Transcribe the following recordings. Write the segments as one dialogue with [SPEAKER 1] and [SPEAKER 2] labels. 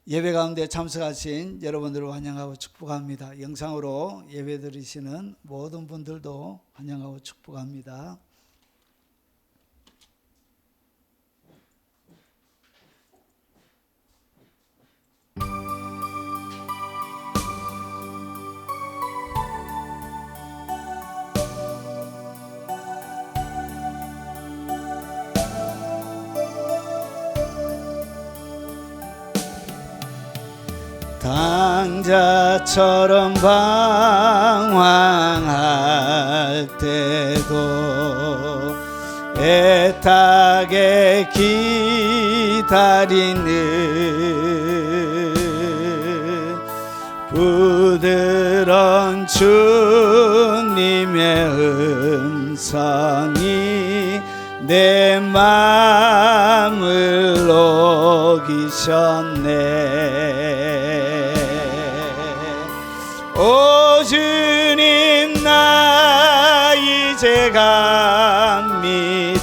[SPEAKER 1] 예배 가운데 참석하신 여러분들을 환영하고 축복합니다. 영상으로 예배 드리시는 모든 분들도 환영하고 축복합니다. 당자처럼 방황할 때도 애타게 기다리는 부드러운 주님의 음성이 내 마음을 녹이셨네. 오 주님, 나 이제 갑니다.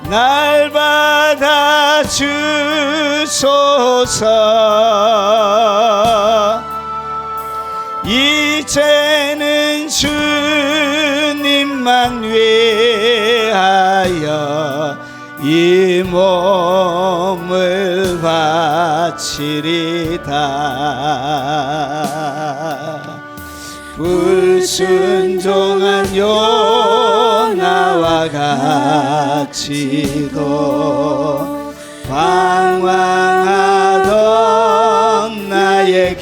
[SPEAKER 1] 날 받아 주소서. 이제는 주님만 위하여 이 몸을 바치리다. 불순종한 요나와 같이도 방황하던 나에게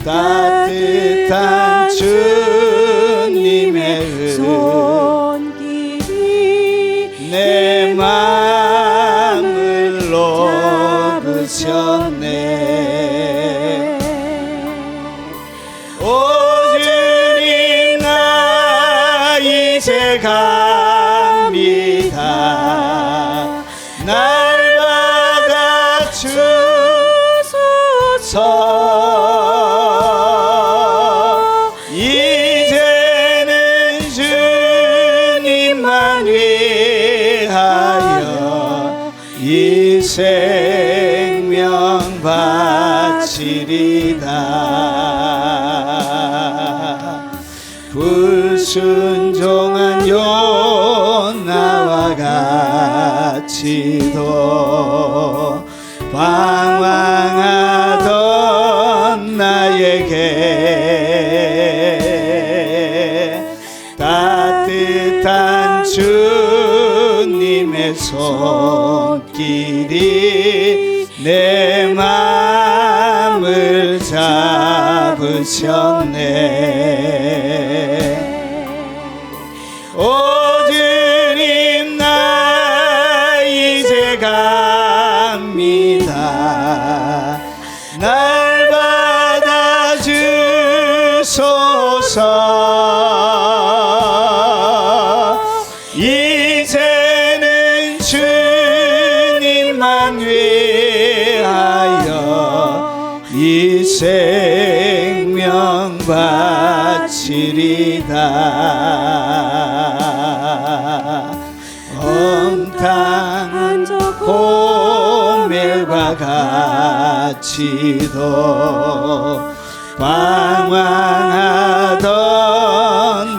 [SPEAKER 1] 따뜻한 주님의 손길이 내 마음을 녹으셨네. 오 주님, 나 이제 갑니다. 날 받아 주소서. 이제는 주님만 위하여 이 생명 바치리다. 불순종한 요나와 같이도 방황하던 나에게 따뜻한 주님의 손길이 내 마음을 잡으셨네. 오 주님, 나 이제 갑니다. 날 받아 주소서. 이제는 주님만 위하여 이 생명 바치리다. 엄탕한 고멜과 같이도 방황하던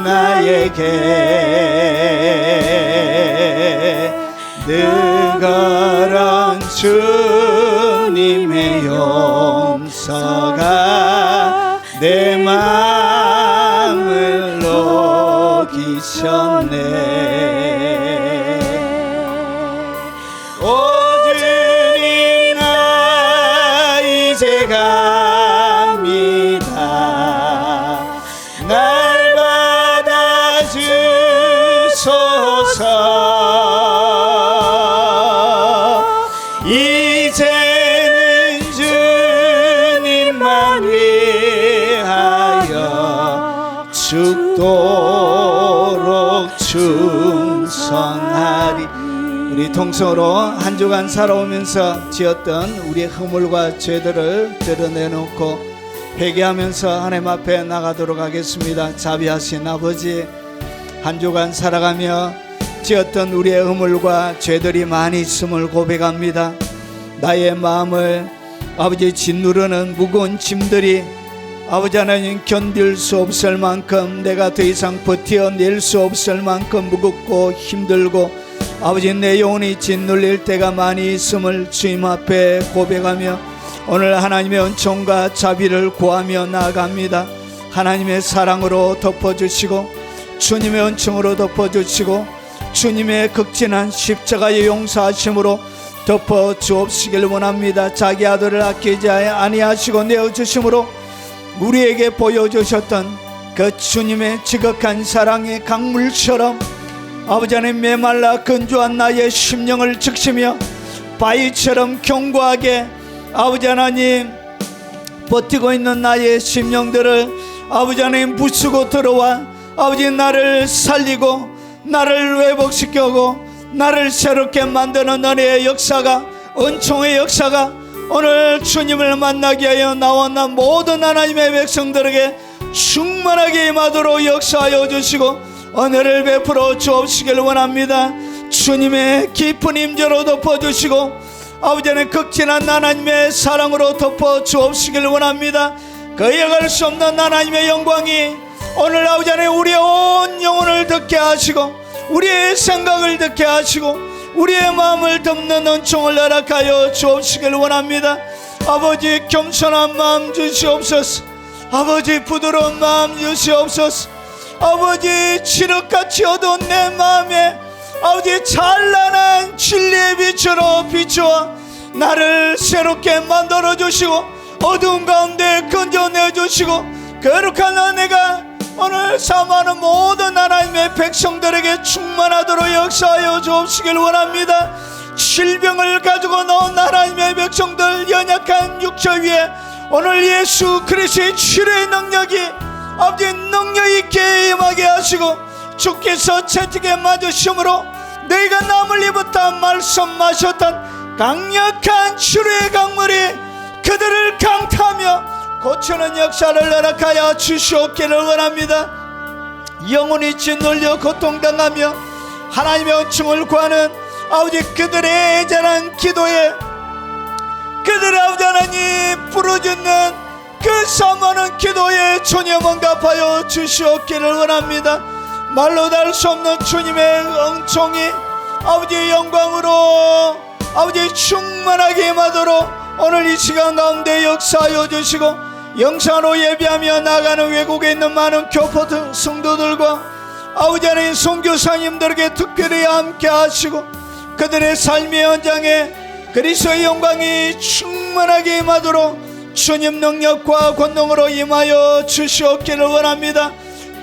[SPEAKER 1] 나에게 느그런 주님의 용서가 내 마음을 녹이셨네. 오 주님, 나 이제 갑니다. 날 받아 주소서. 이제는 주님만 위하여 죽도록 충성하리. 우리 통성으로 한 주간 살아오면서 지었던 우리의 허물과 죄들을 드러내놓고 회개하면서 하나님 앞에 나가도록 하겠습니다. 자비하신 아버지, 한 주간 살아가며 지었던 우리의 허물과 죄들이 많이 있음을 고백합니다. 나의 마음을 아버지 짓누르는 무거운 짐들이 아버지 하나님 견딜 수 없을 만큼, 내가 더 이상 버텨낼 수 없을 만큼 무겁고 힘들고 아버지 내 영혼이 짓눌릴 때가 많이 있음을 주님 앞에 고백하며 오늘 하나님의 은총과 자비를 구하며 나아갑니다. 하나님의 사랑으로 덮어주시고 주님의 은총으로 덮어주시고 주님의 극진한 십자가의 용서하심으로 덮어주옵시길 원합니다. 자기 아들을 아끼지 아니하시고 내어주심으로 우리에게 보여주셨던 그 주님의 지극한 사랑의 강물처럼 아버지 하나님 메말라 건조한 나의 심령을 적시며 바위처럼 견고하게 아버지 하나님 버티고 있는 나의 심령들을 아버지 하나님 부수고 들어와 아버지 나를 살리고 나를 회복시키고 나를 새롭게 만드는 은혜의 역사가, 은총의 역사가 오늘 주님을 만나게 하여 나왔나 모든 하나님의 백성들에게 충만하게 임하도록 역사하여 주시고 은혜를 베풀어 주옵시길 원합니다. 주님의 깊은 임재로 덮어주시고 아버지 하나님 극진한 하나님의 사랑으로 덮어 주옵시길 원합니다. 거역할 수 없는 하나님의 영광이 오늘 아버지 하나님 우리의 온 영혼을 듣게 하시고 우리의 생각을 듣게 하시고 우리의 마음을 덮는 은총을 허락하여 주옵시길 원합니다. 아버지 겸손한 마음 주시옵소서. 아버지 부드러운 마음 주시옵소서. 아버지 칠흑같이 어두운 내 마음에 아버지 찬란한 진리의 빛으로 비추어 나를 새롭게 만들어 주시고 어두운 가운데 건져내 주시고 거룩한 은혜가 오늘 사모하는 모든 하나님의 백성들에게 충만하도록 역사하여 주옵시길 원합니다. 질병을 가지고 나온 하나님의 백성들 연약한 육체 위에 오늘 예수 그리스도의 치료의 능력이 아버지 능력 있게 임하게 하시고 주께서 채찍에 맞으심으로 너희가 남을 입었다 말씀하셨던 강력한 치료의 강물이 그들을 강타하며 고치는 역사를 허락하여 주시옵기를 원합니다. 영혼이 짓눌려 고통당하며 하나님의 은총을 구하는 아버지 그들의 애절한 기도에 그들의 아버지 하나님 부르짖는 그 사모하는 기도에 주님 응답하여 주시옵기를 원합니다. 말로 달 수 없는 주님의 은총이 아버지의 영광으로 아버지 충만하게 임하도록 오늘 이 시간 가운데 역사하여 주시고 영상으로 예배하며 나가는 외국에 있는 많은 교포 성도들과 아버지 하나님 선교사님들에게 특별히 함께 하시고 그들의 삶의 현장에 그리스도의 영광이 충만하게 임하도록 주님 능력과 권능으로 임하여 주시옵기를 원합니다.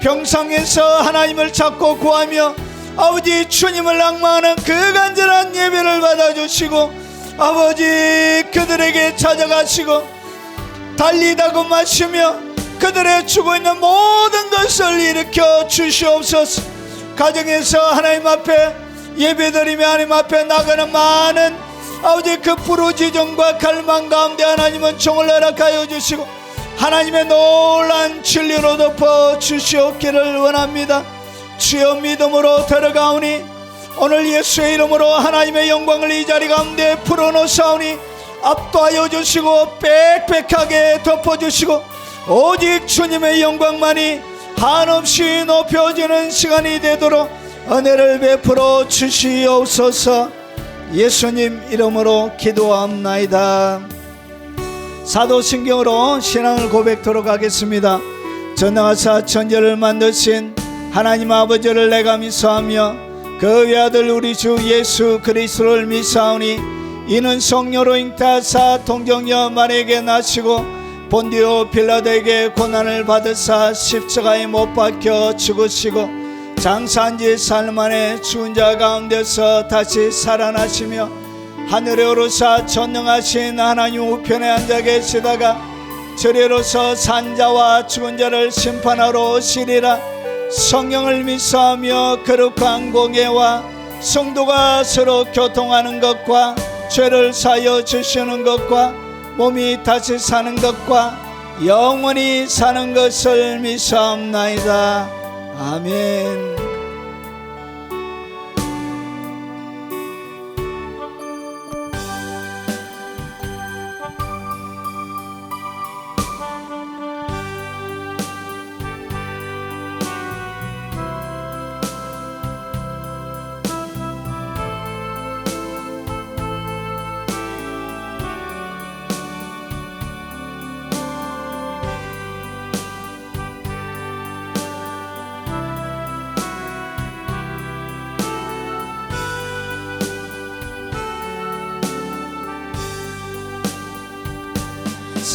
[SPEAKER 1] 병상에서 하나님을 찾고 구하며 아버지 주님을 낭망하는 그 간절한 예배를 받아주시고 아버지 그들에게 찾아가시고 달리다고 마시며 그들의 죽어있는 모든 것을 일으켜 주시옵소서. 가정에서 하나님 앞에 예배드리며 하나님 앞에 나가는 많은 아버지 그 부르짖음과 갈망 가운데 하나님은 총을 허락하여 주시고 하나님의 놀란 진리로 덮어 주시옵기를 원합니다. 주여 믿음으로 들어가오니 오늘 예수의 이름으로 하나님의 영광을 이 자리 가운데 풀어놓사오니 압도하여 주시고 빽빽하게 덮어주시고 오직 주님의 영광만이 한없이 높여지는 시간이 되도록 은혜를 베풀어 주시옵소서. 예수님 이름으로 기도합나이다. 사도신경으로 신앙을 고백토록 하겠습니다. 전능하사 천지를 만드신 하나님 아버지를 내가 미사하며 그 외아들 우리 주 예수 그리스도를 미사하오니 이는 성령으로 잉타하사 동정녀 마리아에게 나시고 본디오 빌라도에게 고난을 받으사 십자가에 못 박혀 죽으시고 장사한 지 사흘 만에 죽은 자 가운데서 다시 살아나시며 하늘에 오르사 전능하신 하나님 우편에 앉아 계시다가 저리로서 산자와 죽은 자를 심판하러 오시리라. 성령을 믿사하며 거룩한 공예와 성도가 서로 교통하는 것과 죄를 사여 주시는 것과 몸이 다시 사는 것과 영원히 사는 것을 믿사옵나이다. 아멘.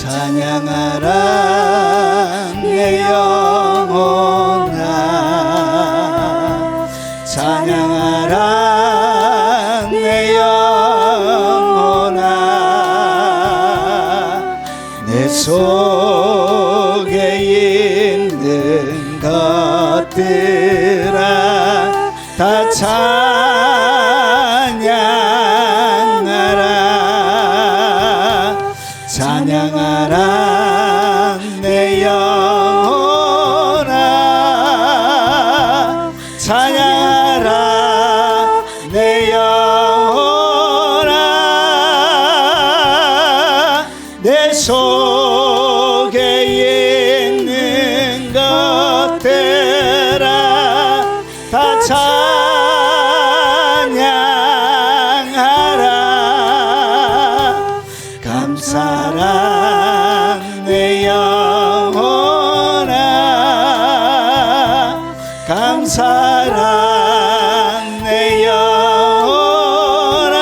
[SPEAKER 1] 찬양하라 내 영혼아 찬양하라 내 영혼아 내 속에 있는 것들아 다 찬양하라 찬양하라 내 영혼아 찬양하라 내 영혼아 내 속에 있는 것들아 다 찬양하라 감사라 내 영혼아 감사라 내 영혼아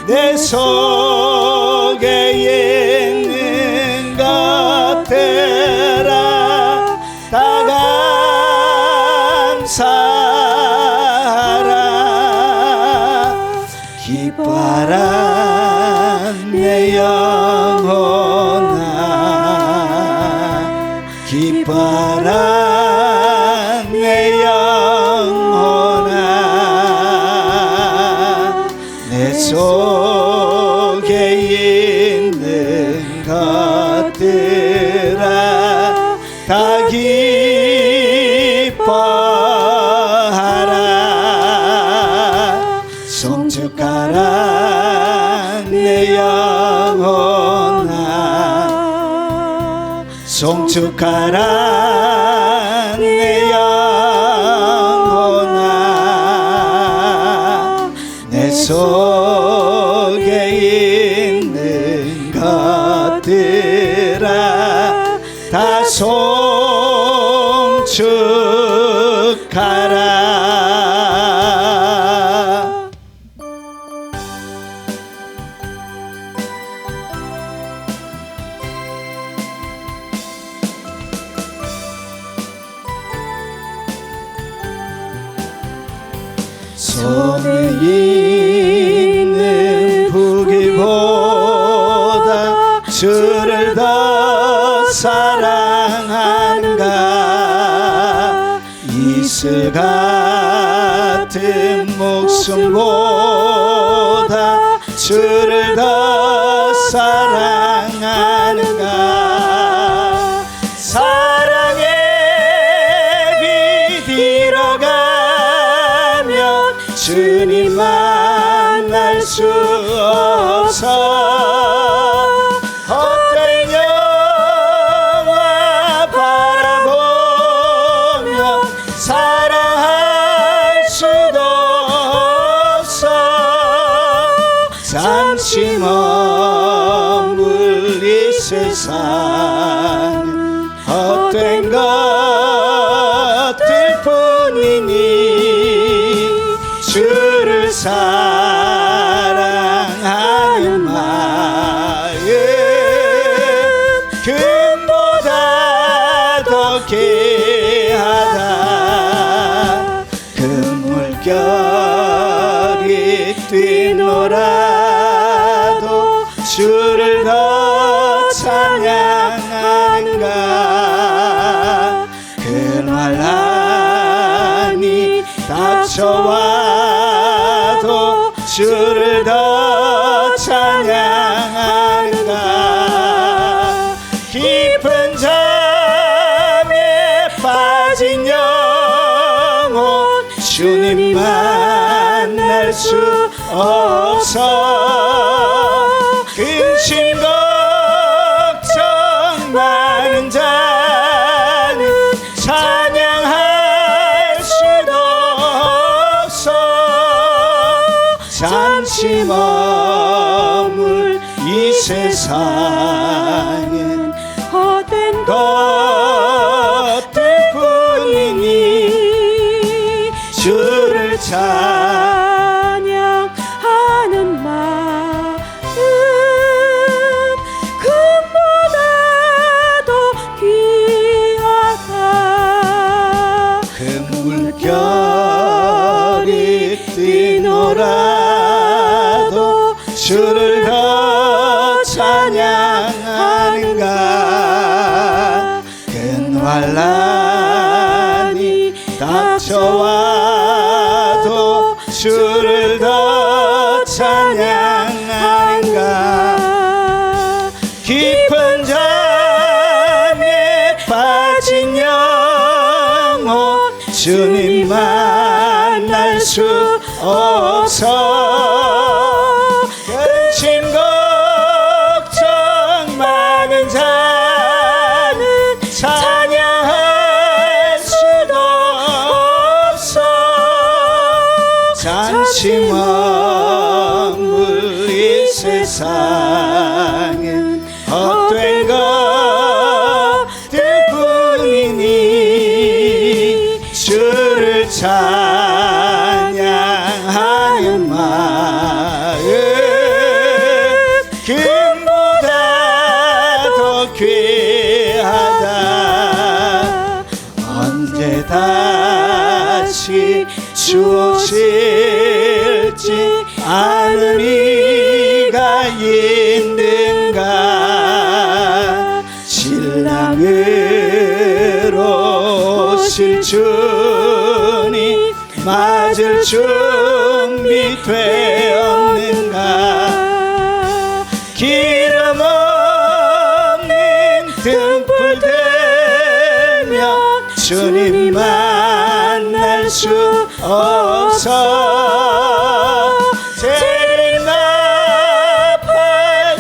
[SPEAKER 1] 내 속에 있는 것들아 다 감사하라 기뻐하라 내 영혼아 기뻐하라 내 영혼아 내 속에 있는 것들아 다 기뻐하라 송축하라 내 영혼아 송축하라 내 영혼아 내 속에 있는 것들아 다 송축하라 손에 있는 부귀보다 주를 더 사랑하는가 이슬 같은 목숨보다 주를 더 사랑하는가 사랑의 빛 잃어가면 주님 만날 수 없어 헛된 영화 바라보며 사랑할 수도 없어 잠시 머물 이 세상 헛된 것들 뿐이니 주를 사랑하는 마음 금보다 더 귀하다 그 물결이 뛰놀아도 주를 더 찬양하는가 그날라니 닥쳐와도 주를 더 찬양하는가 깊은 잠에 빠진 영혼 주님 만날 수 없어 근심 걱정 많은 자는 찬양할 수도 없어 잠시 머물 이 세상은 헛된 것들 뿐이니 주를 찬양하는 마음 뛰노라도 주를 더 찬양하는가. 큰 환난이 닥쳐와도 주를 더 찬양하는가. 깊은 잠에 빠진 영혼 주님 만날 수 없어. 근심 걱정 많은 자는 찬양할 수도 없어. 잠시 머물 이 세상은 헛된 것들 뿐이니 주를 찬양하는 마음 금보다 더 귀하다. 언제 다시 주오실지 아는 이가 있는가. 신랑으로 오실 주님 맞을 준비 되었는가. 기름 없는 등불 들면 주님 만날 수 없어. 재림나팔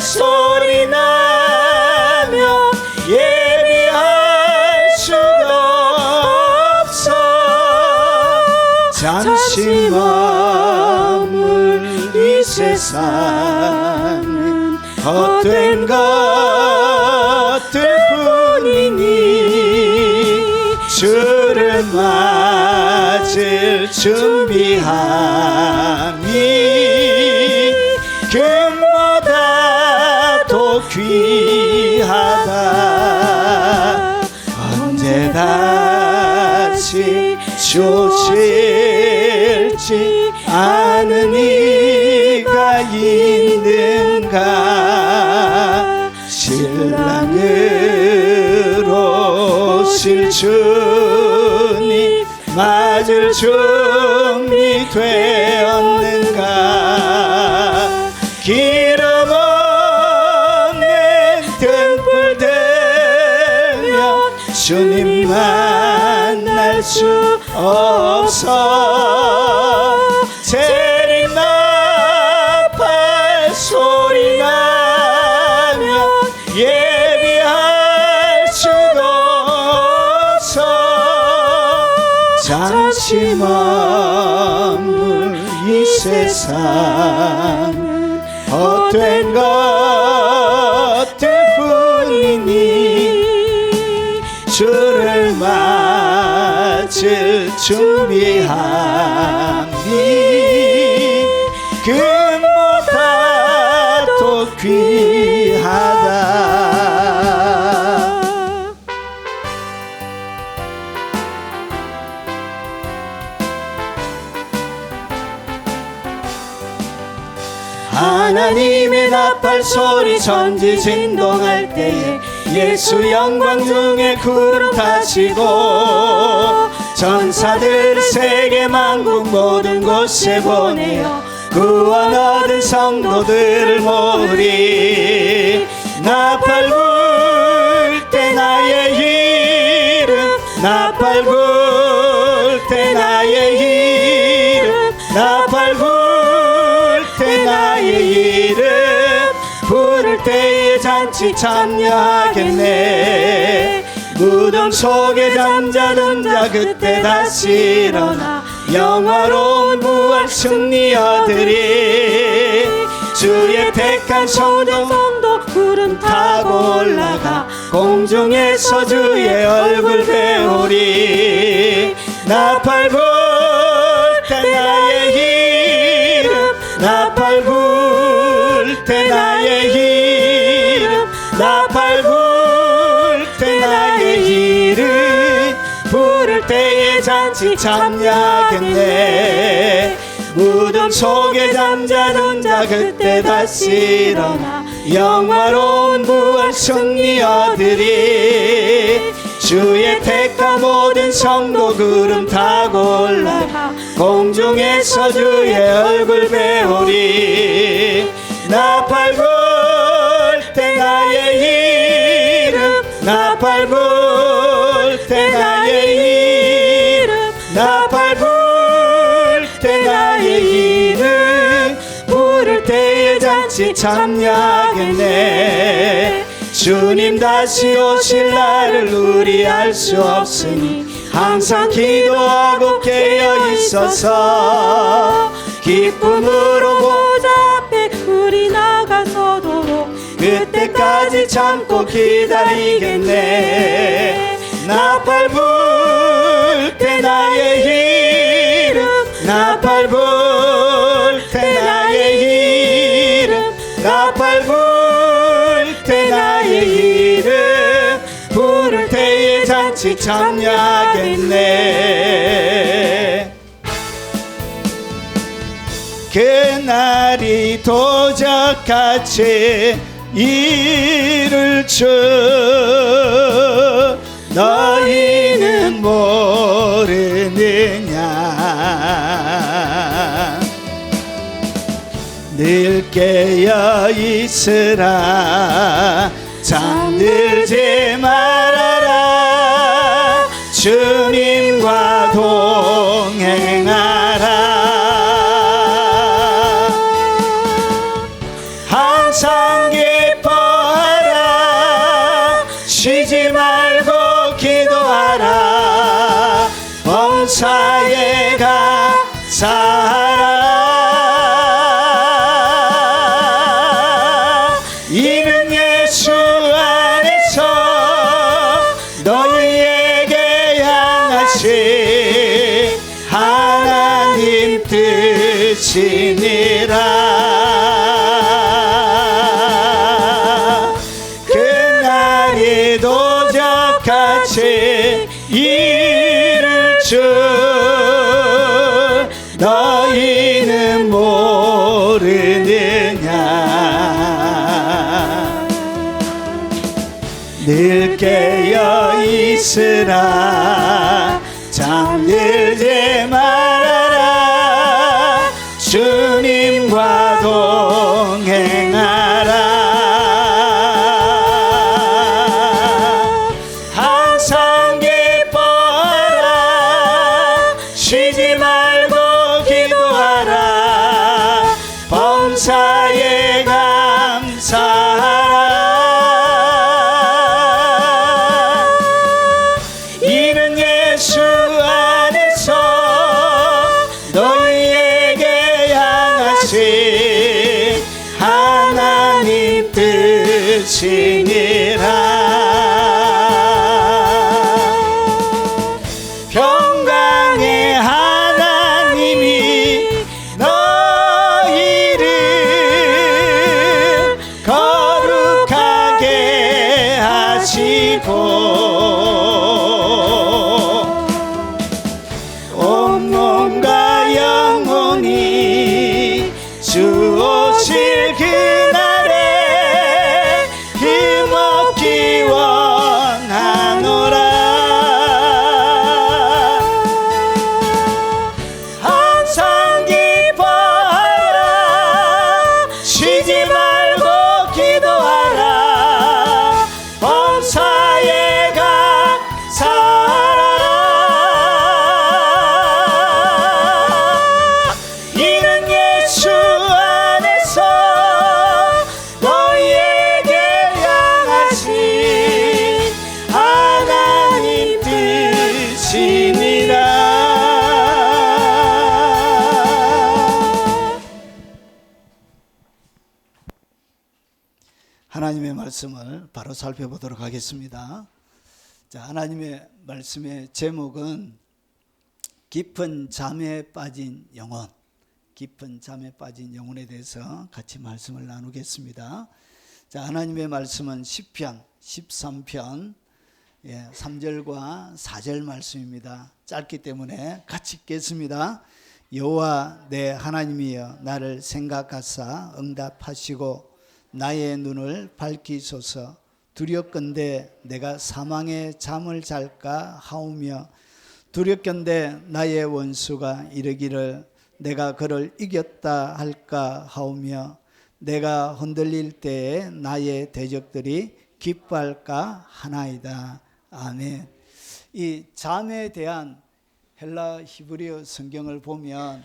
[SPEAKER 1] 소리 나며 예비할 수도 없어. 잠시 머물 이 세상은 헛된 것들 뿐이니 주를 맞을 준비함이 금보다 더 귀하다. 언제 다시 주실지 아는 이가 있는가. 신랑으로 오실 주님 맞을 준비 되었는가. 기름 없는 등불 들면 주님 만날 수 없어. 재림나팔 소리 나면 예비할 수도 없어. 잠시 머물 이 세상은 헛된 것들 뿐이니 주를 맞을 준비함이 금보다 더 귀하다. 하나님의 나팔 소리 천지 진동할 때에 예수 영광 중에 구름 타시고 전사들 세계 만국 모든 곳에 보내어 구원 얻은 성도들을 모으리. 나팔 불 때 나의 이름 나팔 불 때 나의 이름 나팔 불 때 나의 이름 부를 때에 잔치 참여하겠네. 무덤 속에 잠자던 자 그때 다시 일어나 영화로운 부활 승리 얻으리. 주의 택한 성도 구름 타고 올라가 공중에서 주의 얼굴 배우리. 나팔 불 때 나의 이름 나팔 불 때 나의 이름 나팔 불 때 나의 이름 부를 때에 잔치 참여하겠네. 무덤 속에 잠자던 자 그때 다시 일어나 영화로운 부활 승리 얻으리. 주의 택한 모든 성도 구름 타고 올라가 공중에서 주의 얼굴 배우리. 나팔 불 때 나의 이름, 나팔 불 때 나의 이름, 나팔 불 때 나의 이름, 부를 때에 잔치 참여하겠네. 주님 다시 오실 날을 우리 알 수 없으니 항상 기도하고 깨어 있어서 기쁨으로 보좌 앞에 우리 나가서도록 그때까지 참고 기다리겠네. 나팔 불 때 나의 이름, 나팔 불 때 나의 이름, 나팔 불 때 나의 이름, 부를 때에 잔치 참여하겠네. 그날이 도적같이 이룰 줄 너희는 모르느냐. 늘 깨어 있으라, 잠들지 말아라. 주님과 동행하라. 항상 기뻐하라. 쉬지 말고 기도하라. 범사에 감사하라. 이는 예수 안에서 너희에게 향하신 하나님 뜻이니라. 그날이 도적같이 이룰 줄 너희는 모르느냐. 늘 깨어 있으라, 잠들지 말아라. 주님과 동행하라. 항상 기뻐하라. 쉬지 말고 기도하라. 범사에 감사하라. 이는 예수 안에서 너희에게 향하신 하나님 뜻이니라. 평강의 하나님이 너희를 거룩하게 하시고 온몸과 영혼이 주 오실 그날에 힘없기 원하노라. 항상 기뻐하라. 쉬지 말고 기도하라. 범사에 감사하라. 이는 예수 안에서 너희에게 향하신 하나님 뜻이니라. 하나님의 말씀을 바로 살펴보도록 하겠습니다. 자, 하나님의 말씀의 제목은 깊은 잠에 빠진 영혼, 깊은 잠에 빠진 영혼에 대해서 같이 말씀을 나누겠습니다. 자, 하나님의 말씀은 시편 13편 3절과 4절 말씀입니다. 짧기 때문에 같이 읽겠습니다. 여호와 내 하나님이여 나를 생각하사 응답하시고 나의 눈을 밝히소서. 두렵건대 내가 사망의 잠을 잘까 하오며 두렵건대 나의 원수가 이르기를 내가 그를 이겼다 할까 하오며 내가 흔들릴 때에 나의 대적들이 기뻐할까 하나이다. 아멘. 이 잠에 대한 헬라 히브리어 성경을 보면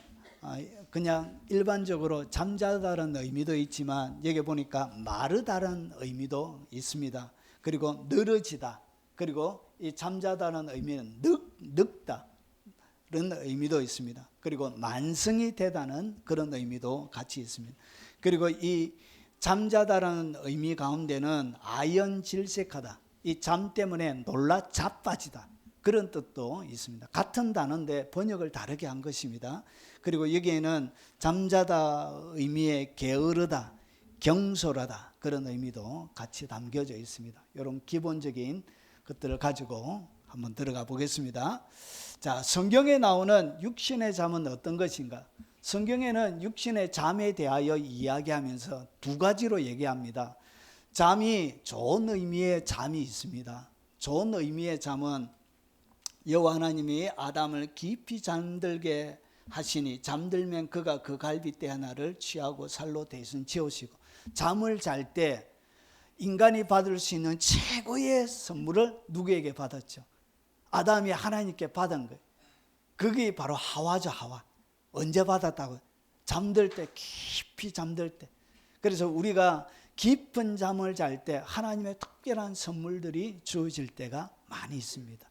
[SPEAKER 1] 그냥 일반적으로 잠자다는 의미도 있지만 여기 보니까 마르다는 의미도 있습니다. 그리고 늘어지다, 그리고 이 잠자다는 의미는 늙다 그런 의미도 있습니다. 그리고 만성이 되다는 그런 의미도 같이 있습니다. 그리고 이 잠자다라는 의미 가운데는 아연질색하다, 이 잠 때문에 놀라 자빠지다 그런 뜻도 있습니다. 같은 단어인데 번역을 다르게 한 것입니다. 그리고 여기에는 잠자다 의미의 게으르다, 경솔하다 그런 의미도 같이 담겨져 있습니다. 이런 기본적인 것들을 가지고 한번 들어가 보겠습니다. 자, 성경에 나오는 육신의 잠은 어떤 것인가? 성경에는 육신의 잠에 대하여 이야기하면서 두 가지로 얘기합니다. 잠이 좋은 의미의 잠이 있습니다. 좋은 의미의 잠은 여호와 하나님이 아담을 깊이 잠들게 하시니 잠들면 그가 그 갈빗대 하나를 취하고 살로 대신 채우시고, 잠을 잘 때 인간이 받을 수 있는 최고의 선물을 누구에게 받았죠? 아담이 하나님께 받은 거예요. 그게 바로 하와죠. 하와. 언제 받았다고? 잠들 때, 깊이 잠들 때. 그래서 우리가 깊은 잠을 잘 때 하나님의 특별한 선물들이 주어질 때가 많이 있습니다.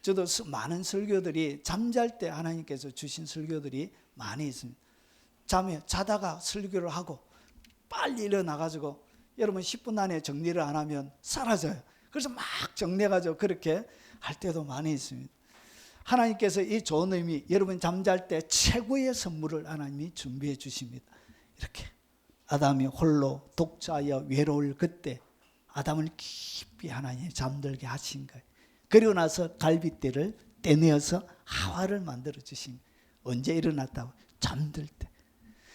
[SPEAKER 1] 저도 많은 설교들이 잠잘 때 하나님께서 주신 설교들이 많이 있습니다. 잠에 자다가 설교를 하고 빨리 일어나가지고 여러분 10분 안에 정리를 안 하면 사라져요. 그래서 막 정리해가지고 그렇게 할 때도 많이 있습니다. 하나님께서 이 좋은 의미, 여러분 잠잘 때 최고의 선물을 하나님이 준비해 주십니다. 이렇게 아담이 홀로 독자하여 외로울 그때 아담을 깊이 하나님이 잠들게 하신 거예요. 그리고 나서 갈빗대를 떼내어서 하와를 만들어 주십니다. 언제 일어났다고? 잠들 때.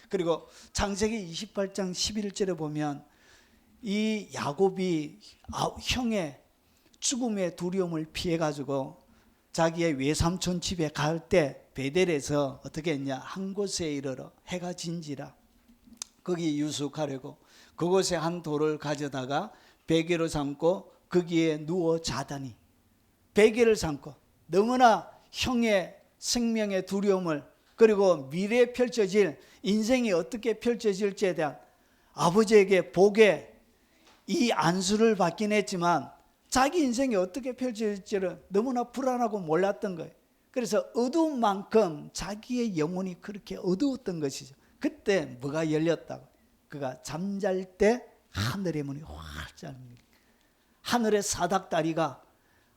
[SPEAKER 1] 그리고 창세기 28장 11절에 보면 이 야곱이 형의 죽음의 두려움을 피해가지고 자기의 외삼촌 집에 갈 때 베델에서 어떻게 했냐? 한 곳에 이르러 해가 진지라 거기 유숙하려고 그곳에 한 돌을 가져다가 베개로 삼고 거기에 누워 자다니, 베개를 삼고 너무나 형의 생명의 두려움을, 그리고 미래에 펼쳐질 인생이 어떻게 펼쳐질지에 대한 아버지에게 복의 이 안수를 받긴 했지만 자기 인생이 어떻게 펼쳐질지를 너무나 불안하고 몰랐던 거예요. 그래서 어두운 만큼 자기의 영혼이 그렇게 어두웠던 것이죠. 그때 뭐가 열렸다고? 그가 잠잘 때 하늘의 문이 활짝 열립니다. 하늘의 사닥다리가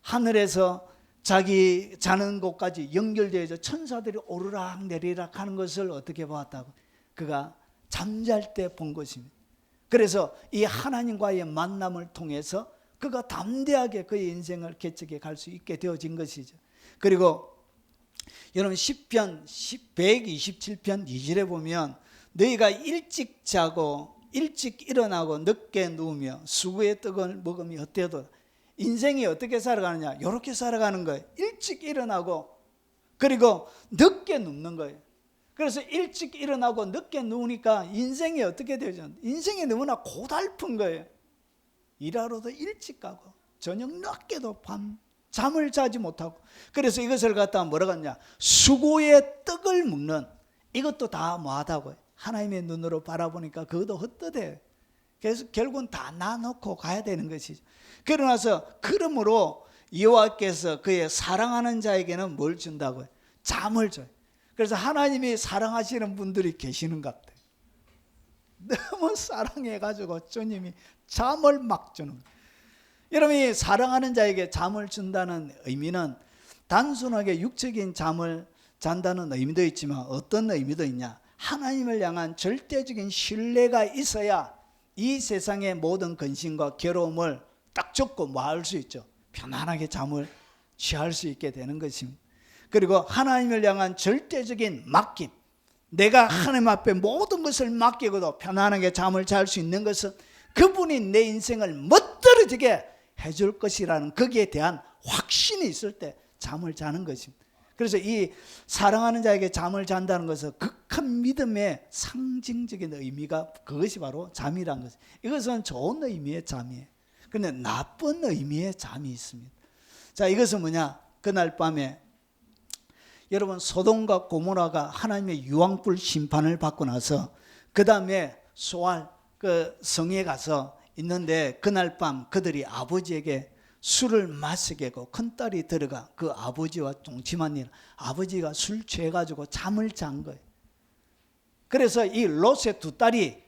[SPEAKER 1] 하늘에서 자기 자는 곳까지 연결되어서 천사들이 오르락 내리락 하는 것을 어떻게 보았다고? 그가 잠잘 때 본 것입니다. 그래서 이 하나님과의 만남을 통해서 그가 담대하게 그의 인생을 개척해 갈 수 있게 되어진 것이죠. 그리고 여러분 시편 127편 2절에 보면 너희가 일찍 자고 일찍 일어나고 늦게 누우며 수구의 떡을 먹으며 어때도 인생이 어떻게 살아가느냐? 이렇게 살아가는 거예요. 일찍 일어나고 그리고 늦게 눕는 거예요. 그래서 일찍 일어나고 늦게 누우니까 인생이 어떻게 되죠? 인생이 너무나 고달픈 거예요. 일하러도 일찍 가고 저녁 늦게도 밤 잠을 자지 못하고, 그래서 이것을 갖다가 뭐라고 하냐? 수고의 떡을 먹는, 이것도 다 뭐하다고요? 하나님의 눈으로 바라보니까 그것도 헛되대요. 그래서 결국은 다 놔놓고 가야 되는 것이죠. 그러나서 그러므로 여호와께서 그의 사랑하는 자에게는 뭘 준다고요? 잠을 줘요. 그래서 하나님이 사랑하시는 분들이 계시는 것 같아요. 너무 사랑해가지고 주님이 잠을 막 주는 거예요. 여러분이 사랑하는 자에게 잠을 준다는 의미는 단순하게 육적인 잠을 잔다는 의미도 있지만 어떤 의미도 있냐? 하나님을 향한 절대적인 신뢰가 있어야 이 세상의 모든 근심과 괴로움을 딱 접고 뭐 할 수 있죠? 편안하게 잠을 취할 수 있게 되는 것입니다. 그리고 하나님을 향한 절대적인 맡김, 내가 하나님 앞에 모든 것을 맡기고도 편안하게 잠을 잘 수 있는 것은 그분이 내 인생을 멋들어지게 해줄 것이라는 거기에 대한 확신이 있을 때 잠을 자는 것입니다. 그래서 이 사랑하는 자에게 잠을 잔다는 것은 극한 믿음의 상징적인 의미가 그것이 바로 잠이란 것입니다. 이것은 좋은 의미의 잠이에요. 그런데 나쁜 의미의 잠이 있습니다. 자, 이것은 뭐냐? 그날 밤에 여러분 소돔과 고모라가 하나님의 유황불 심판을 받고 나서 그 다음에 소알 그 성에 가서 있는데 그날 밤 그들이 아버지에게 술을 마시게 하고 큰딸이 들어가 그 아버지와 동침한 일, 아버지가 술 취해가지고 잠을 잔 거예요. 그래서 이 롯의 두 딸이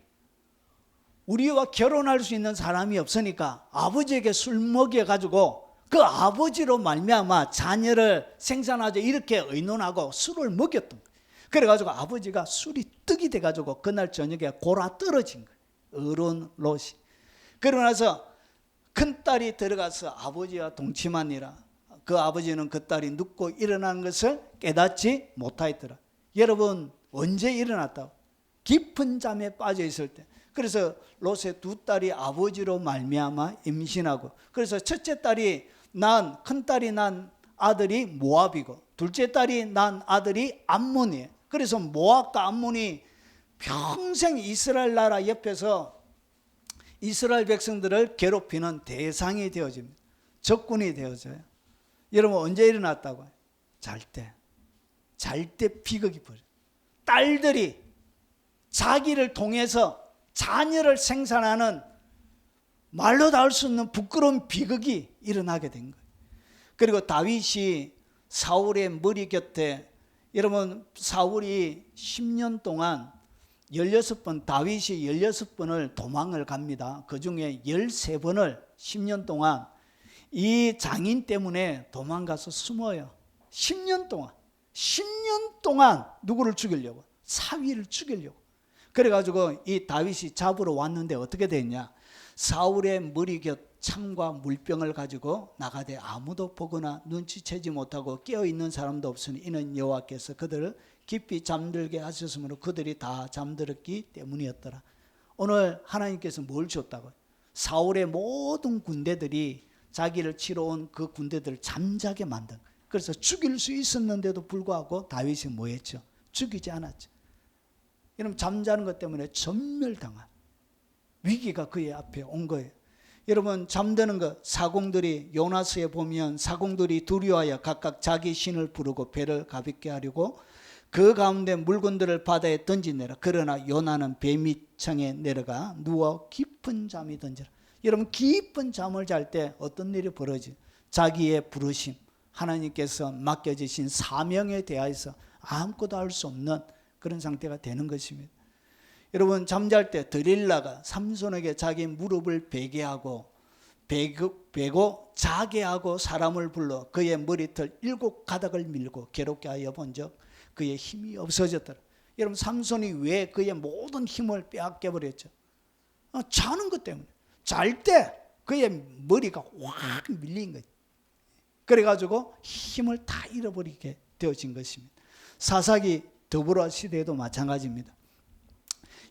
[SPEAKER 1] 우리와 결혼할 수 있는 사람이 없으니까 아버지에게 술 먹여가지고 그 아버지로 말미암아 자녀를 생산하자 이렇게 의논하고 술을 먹였던 거예요. 그래가지고 아버지가 술이 떡이 돼가지고 그날 저녁에 골아 떨어진 거예요. 어른 롯이. 그러고 나서 큰딸이 들어가서 아버지와 동침하니라. 그 아버지는 그 딸이 눕고 일어나는 것을 깨닫지 못하였더라. 여러분 언제 일어났다고? 깊은 잠에 빠져 있을 때. 그래서 롯의 두 딸이 아버지로 말미암아 임신하고, 그래서 첫째 딸이 큰딸이 난 아들이 모압이고 둘째 딸이 난 아들이 암몬이에요. 그래서 모압과 암몬이 평생 이스라엘 나라 옆에서 이스라엘 백성들을 괴롭히는 대상이 되어집니다. 적군이 되어져요. 여러분 언제 일어났다고요? 잘 때 비극이 벌어요. 딸들이 자기를 통해서 자녀를 생산하는 말로 다 할 수 없는 부끄러운 비극이 일어나게 된 거예요. 그리고 다윗이 사울의 머리 곁에, 여러분 사울이 10년 동안 16번, 다윗이 16번을 도망을 갑니다. 그 중에 13번을 10년 동안 이 장인 때문에 도망가서 숨어요. 10년 동안 누구를 죽이려고? 사위를 죽이려고. 그래가지고 이 다윗이 잡으러 왔는데 어떻게 됐냐? 사울의 머리 곁 창과 물병을 가지고 나가되 아무도 보거나 눈치채지 못하고 깨어있는 사람도 없으니 이는 여호와께서 그들을 깊이 잠들게 하셨으므로 그들이 다 잠들었기 때문이었더라. 오늘 하나님께서 뭘 줬다고요? 사울의 모든 군대들이 자기를 치러 온 그 군대들을 잠자게 만든 거예요. 그래서 죽일 수 있었는데도 불구하고 다윗이 뭐 했죠? 죽이지 않았죠. 여러분 잠자는 것 때문에 전멸당한 위기가 그의 앞에 온 거예요. 여러분 잠드는 것, 사공들이 요나스에 보면 사공들이 두려워하여 각각 자기 신을 부르고 배를 가볍게 하려고 그 가운데 물건들을 바다에 던지내라. 그러나 요나는 배 밑창에 내려가 누워 깊은 잠이 던지라. 여러분 깊은 잠을 잘 때 어떤 일이 벌어지? 자기의 부르심, 하나님께서 맡겨주신 사명에 대하여서 아무것도 할 수 없는 그런 상태가 되는 것입니다. 여러분 잠잘 때 드릴라가 삼손에게 자기 무릎을 베게 하고 베고 자게 하고 사람을 불러 그의 머리털 7가닥을 밀고 괴롭게 하여 본 적 그의 힘이 없어졌더라. 여러분 삼손이 왜 그의 모든 힘을 빼앗겨 버렸죠? 자는 것 때문에. 잘 때 그의 머리가 확 밀린 거예요. 그래가지고 힘을 다 잃어버리게 되어진 것입니다. 사사기 더불어 시대에도 마찬가지입니다.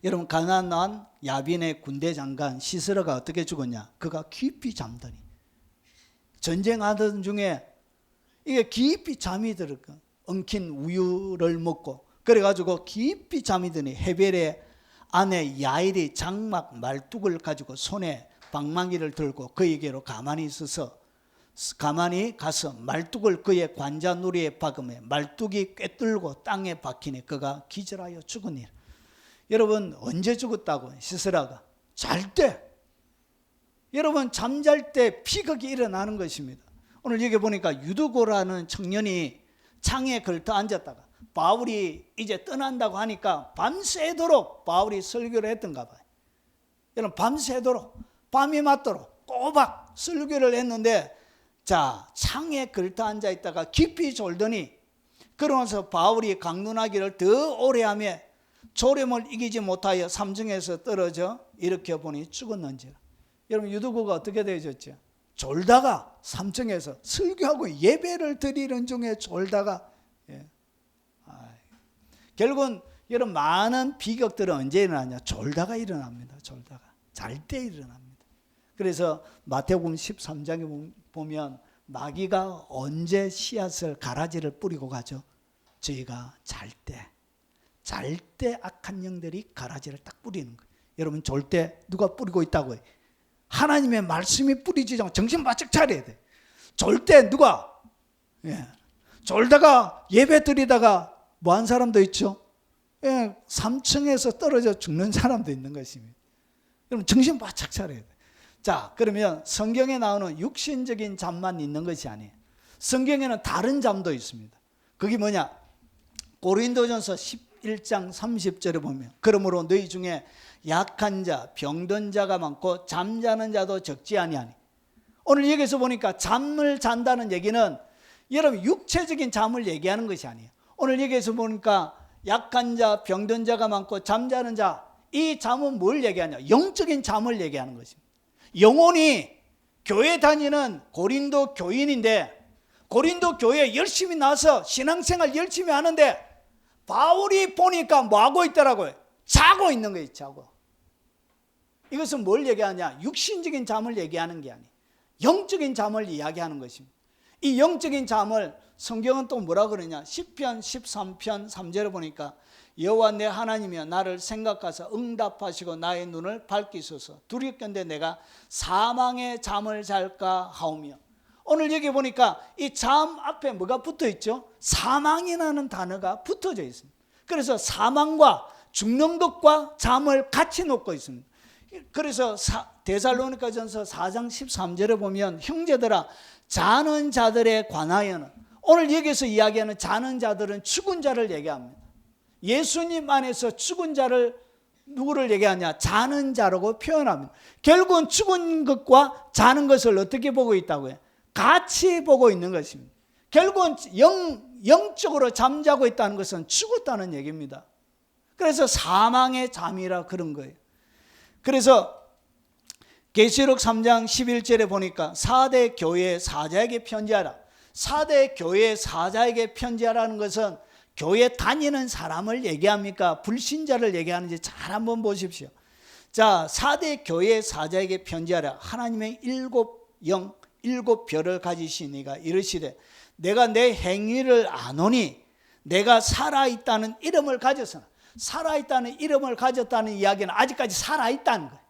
[SPEAKER 1] 여러분 가나안 야빈의 군대 장관 시스라가 어떻게 죽었냐? 그가 깊이 잠더니 전쟁하던 중에 이게 깊이 잠이 들었고 엉킨 우유를 먹고 그래가지고 깊이 잠이 드니 헤벨의 아내 야일이 장막 말뚝을 가지고 손에 방망이를 들고 그에게로 가만히 가서 말뚝을 그의 관자놀이에 박음에 말뚝이 꿰뚫고 땅에 박히니 그가 기절하여 죽으니라. 여러분 언제 죽었다고? 시스라가 잘 때. 여러분 잠잘 때 비극이 일어나는 것입니다. 오늘 여기 보니까 유두고라는 청년이 창에 걸터 앉았다가 바울이 이제 떠난다고 하니까 밤새도록 바울이 설교를 했던가 봐요. 여러분 밤새도록 밤이 맞도록 꼬박 설교를 했는데 자 창에 걸터 앉아있다가 깊이 졸더니 그러면서 바울이 강론하기를 더 오래 하며 졸음을 이기지 못하여 삼중에서 떨어져 일으켜 보니 죽었는지라. 여러분 유두고가 어떻게 되어졌죠? 졸다가 삼층에서 설교하고 예배를 드리는 중에 졸다가 결국은 여러분 많은 비극들은 언제 일어나냐? 졸다가 일어납니다. 졸다가. 잘 때 일어납니다. 그래서 마태복음 13장에 보면 마귀가 언제 씨앗을 가라지를 뿌리고 가죠? 저희가 잘 때 악한 영들이 가라지를 딱 뿌리는 거예요. 여러분 졸 때 누가 뿌리고 있다고요? 하나님의 말씀이 뿌리지 않고 정신 바짝 차려야 돼. 졸 때 누가? 졸다가 예배 드리다가 뭐 한 사람도 있죠? 3층에서 떨어져 죽는 사람도 있는 것입니다. 여러분 정신 바짝 차려야 돼. 자, 그러면 성경에 나오는 육신적인 잠만 있는 것이 아니에요. 성경에는 다른 잠도 있습니다. 그게 뭐냐? 고린도전서 11장 30절에 보면 그러므로 너희 중에 약한 자, 병든 자가 많고 잠자는 자도 적지 아니하니. 오늘 여기서 보니까 잠을 잔다는 얘기는 여러분 육체적인 잠을 얘기하는 것이 아니에요. 오늘 여기서 보니까 약한 자, 병든 자가 많고 잠자는 자, 이 잠은 뭘 얘기하냐? 영적인 잠을 얘기하는 것입니다. 영혼이 교회 다니는 고린도 교인인데 고린도 교회에 열심히 나서 신앙생활 열심히 하는데 바울이 보니까 뭐 하고 있더라고요? 자고 있는 거예요. 자고. 이것은 뭘 얘기하냐? 육신적인 잠을 얘기하는 게 아니에요. 영적인 잠을 이야기하는 것입니다. 이 영적인 잠을 성경은 또 뭐라 그러냐? 시편 13편 3절에 보니까 여호와 내 하나님이여 나를 생각하사 응답하시고 나의 눈을 밝히소서. 두렵건대 내가 사망의 잠을 잘까 하오며. 오늘 여기 보니까 이 잠 앞에 뭐가 붙어 있죠? 사망이라는 단어가 붙어져 있습니다. 그래서 사망과 죽는 것과 잠을 같이 놓고 있습니다. 그래서 데살로니가전서 4장 13절에 보면 형제들아 자는 자들에 관하여는, 오늘 여기서 이야기하는 자는 자들은 죽은 자를 얘기합니다. 예수님 안에서 죽은 자를 누구를 얘기하냐? 자는 자라고 표현합니다. 결국은 죽은 것과 자는 것을 어떻게 보고 있다고요? 같이 보고 있는 것입니다. 결국은 영적으로 잠자고 있다는 것은 죽었다는 얘기입니다. 그래서 사망의 잠이라 그런 거예요. 그래서 계시록 3장 11절에 보니까 4대 교회 사자에게 편지하라. 4대 교회 사자에게 편지하라는 것은 교회 다니는 사람을 얘기합니까? 불신자를 얘기하는지 잘 한번 보십시오. 자, 4대 교회 사자에게 편지하라. 하나님의 일곱 별을 가지신 이가 이르시되 내가 내 행위를 아노니 내가 살아있다는 이름을 가졌으나, 살아있다는 이름을 가졌다는 이야기는 아직까지 살아있다는 거예요.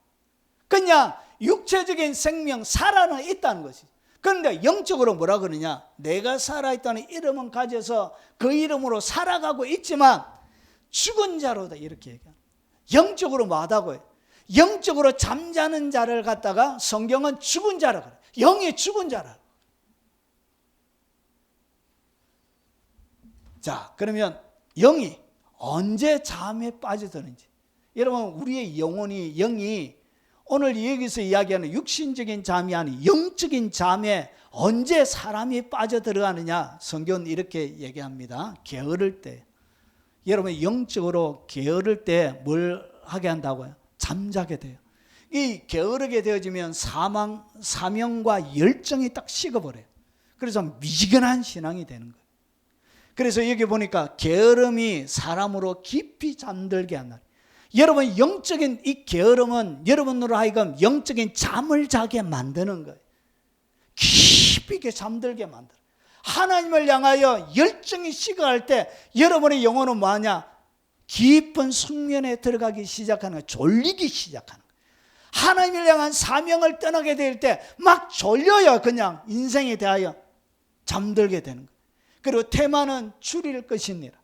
[SPEAKER 1] 그냥 육체적인 생명 살아는 있다는 것이죠. 그런데 영적으로 뭐라 그러냐? 내가 살아있다는 이름은 가져서 그 이름으로 살아가고 있지만 죽은 자로다 이렇게 얘기합니다. 영적으로 뭐하다고요? 영적으로 잠자는 자를 갖다가 성경은 죽은 자라 그래요. 영이 죽은 자라. 자, 그러면 영이 언제 잠에 빠져드는지. 여러분, 우리의 영이 오늘 여기서 이야기하는 육신적인 잠이 아닌 영적인 잠에 언제 사람이 빠져들어가느냐? 성경은 이렇게 얘기합니다. 게으를 때. 여러분, 영적으로 게으를 때 뭘 하게 한다고요? 잠자게 돼요. 이 게으르게 되어지면 사명과 열정이 딱 식어버려요. 그래서 미지근한 신앙이 되는 거예요. 그래서 여기 보니까 게으름이 사람으로 깊이 잠들게 한다. 여러분, 영적인 이 게으름은 여러분으로 하여금 영적인 잠을 자게 만드는 거예요. 깊이 있게 잠들게 만들어요. 하나님을 향하여 열정이 식어갈 때 여러분의 영혼은 뭐하냐? 깊은 숙면에 들어가기 시작하는 거예요. 졸리기 시작하는 거예요. 하나님을 향한 사명을 떠나게 될 때 막 졸려요. 그냥 인생에 대하여 잠들게 되는 거예요. 그리고 태만은 줄일 것이니라.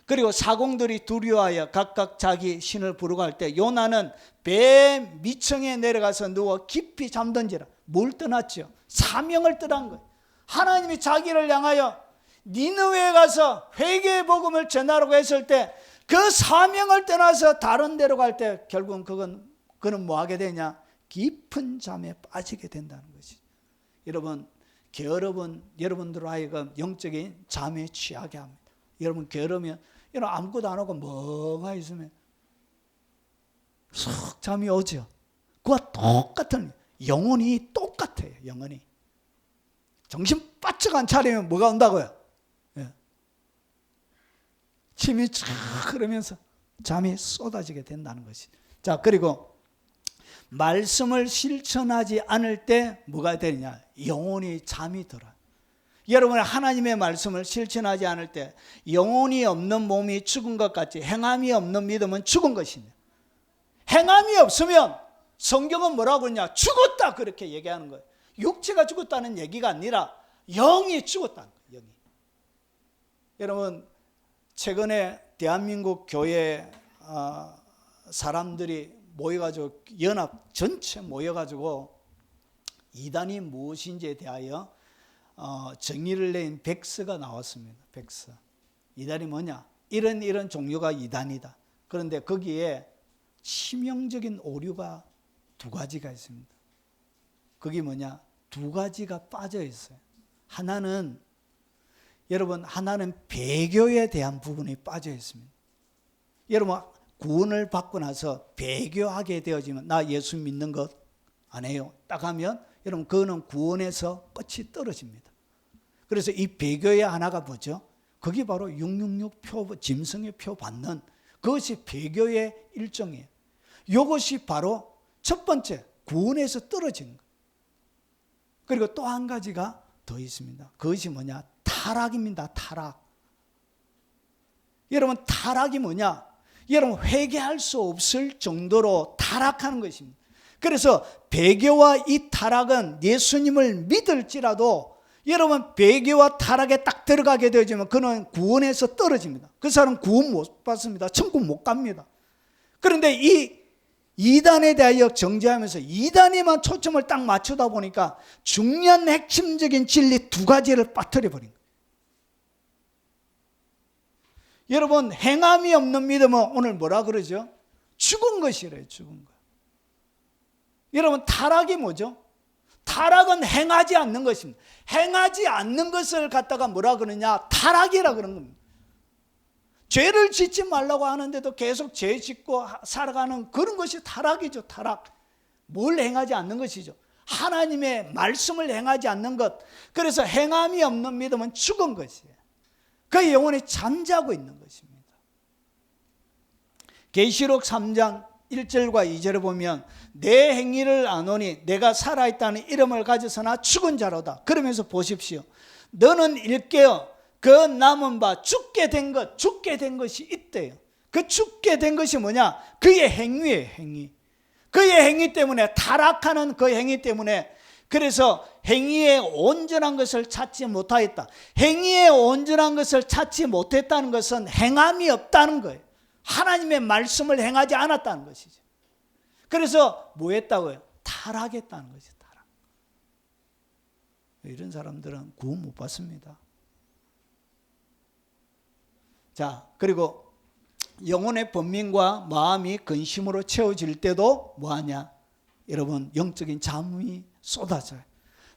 [SPEAKER 1] 그리고 사공들이 두려워하여 각각 자기 신을 부르고 할 때 요나는 배 밑층에 내려가서 누워 깊이 잠든지라. 뭘 떠났죠? 사명을 떠난 거예요. 하나님이 자기를 향하여 니느웨에 가서 회개의 복음을 전하라고 했을 때 그 사명을 떠나서 다른 데로 갈 때 결국은 그는 뭐 하게 되냐? 깊은 잠에 빠지게 된다는 것이죠. 여러분, 게으름은 여러분들로 하여금 영적인 잠에 취하게 합니다. 여러분, 게으르면 여러분 아무것도 안 하고 멍하니 있으면 쏙 잠이 오죠. 그와 똑같은, 영혼이 똑같아요. 영혼이 정신 바짝 안 차리면 뭐가 온다고요? 예. 힘이 쫙 흐르면서 잠이 쏟아지게 된다는 것이. 자, 그리고 말씀을 실천하지 않을 때 뭐가 되느냐? 영혼이 잠이 들어요. 여러분, 하나님의 말씀을 실천하지 않을 때 영혼이 없는 몸이 죽은 것 같이 행함이 없는 믿음은 죽은 것입니다. 행함이 없으면 성경은 뭐라고 그러냐? 죽었다, 그렇게 얘기하는 거예요. 육체가 죽었다는 얘기가 아니라 영이 죽었다는 거예요. 영이. 여러분, 최근에 대한민국 교회 사람들이 모여가지고, 연합 전체 모여가지고 이단이 무엇인지에 대하여 정의를 낸 백서가 나왔습니다. 백서. 이단이 뭐냐? 이런 종류가 이단이다. 그런데 거기에 치명적인 오류가 두 가지가 있습니다. 그게 뭐냐? 두 가지가 빠져 있어요. 하나는, 여러분, 하나는 배교에 대한 부분이 빠져 있습니다. 여러분, 구원을 받고 나서 배교하게 되어지면 나 예수 믿는 것 안 해요 딱 하면 여러분, 그거는 구원에서 끝이 떨어집니다. 그래서 이 배교의 하나가 뭐죠? 그게 바로 666 표, 짐승의 표 받는 그것이 배교의 일종이에요. 이것이 바로 첫 번째, 구원에서 떨어지는 거예요. 그리고 또 한 가지가 더 있습니다. 그것이 뭐냐? 타락입니다. 타락. 여러분, 타락이 뭐냐? 여러분, 회개할 수 없을 정도로 타락하는 것입니다. 그래서 배교와 이 타락은 예수님을 믿을지라도 여러분, 배교와 타락에 딱 들어가게 되어지면 그는 구원에서 떨어집니다. 그 사람은 구원 못 받습니다. 천국 못 갑니다. 그런데 이 이단에 대하여 정죄하면서 이단에만 초점을 딱 맞추다 보니까 중요한 핵심적인 진리 두 가지를 빠뜨려 버린 거예요. 여러분, 행함이 없는 믿음은 오늘 뭐라 그러죠? 죽은 것이래요. 죽은 것. 여러분, 타락이 뭐죠? 타락은 행하지 않는 것입니다. 행하지 않는 것을 갖다가 뭐라 그러냐? 타락이라 그런 겁니다. 죄를 짓지 말라고 하는데도 계속 죄 짓고 살아가는 그런 것이 타락이죠. 타락. 뭘 행하지 않는 것이죠? 하나님의 말씀을 행하지 않는 것. 그래서 행함이 없는 믿음은 죽은 것이에요. 그 영혼이 잠자고 있는 것입니다. 계시록 3장 1절과 2절을 보면 내 행위를 아노니 내가 살아있다는 이름을 가져서나 죽은 자로다. 그러면서 보십시오. 너는 일깨어 그 남은 바 죽게 된 것이 있대요. 그 죽게 된 것이 뭐냐? 그의 행위예요. 행위. 그의 행위 때문에, 타락하는 그 행위 때문에, 그래서 행위의 온전한 것을 찾지 못하였다. 행위의 온전한 것을 찾지 못했다는 것은 행함이 없다는 거예요. 하나님의 말씀을 행하지 않았다는 것이죠. 그래서 뭐 했다고요? 타락했다는 것이죠. 타락. 이런 사람들은 구원 못 받습니다. 자, 그리고 영혼의 번민과 마음이 근심으로 채워질 때도 뭐하냐? 여러분, 영적인 잠이 쏟아져요.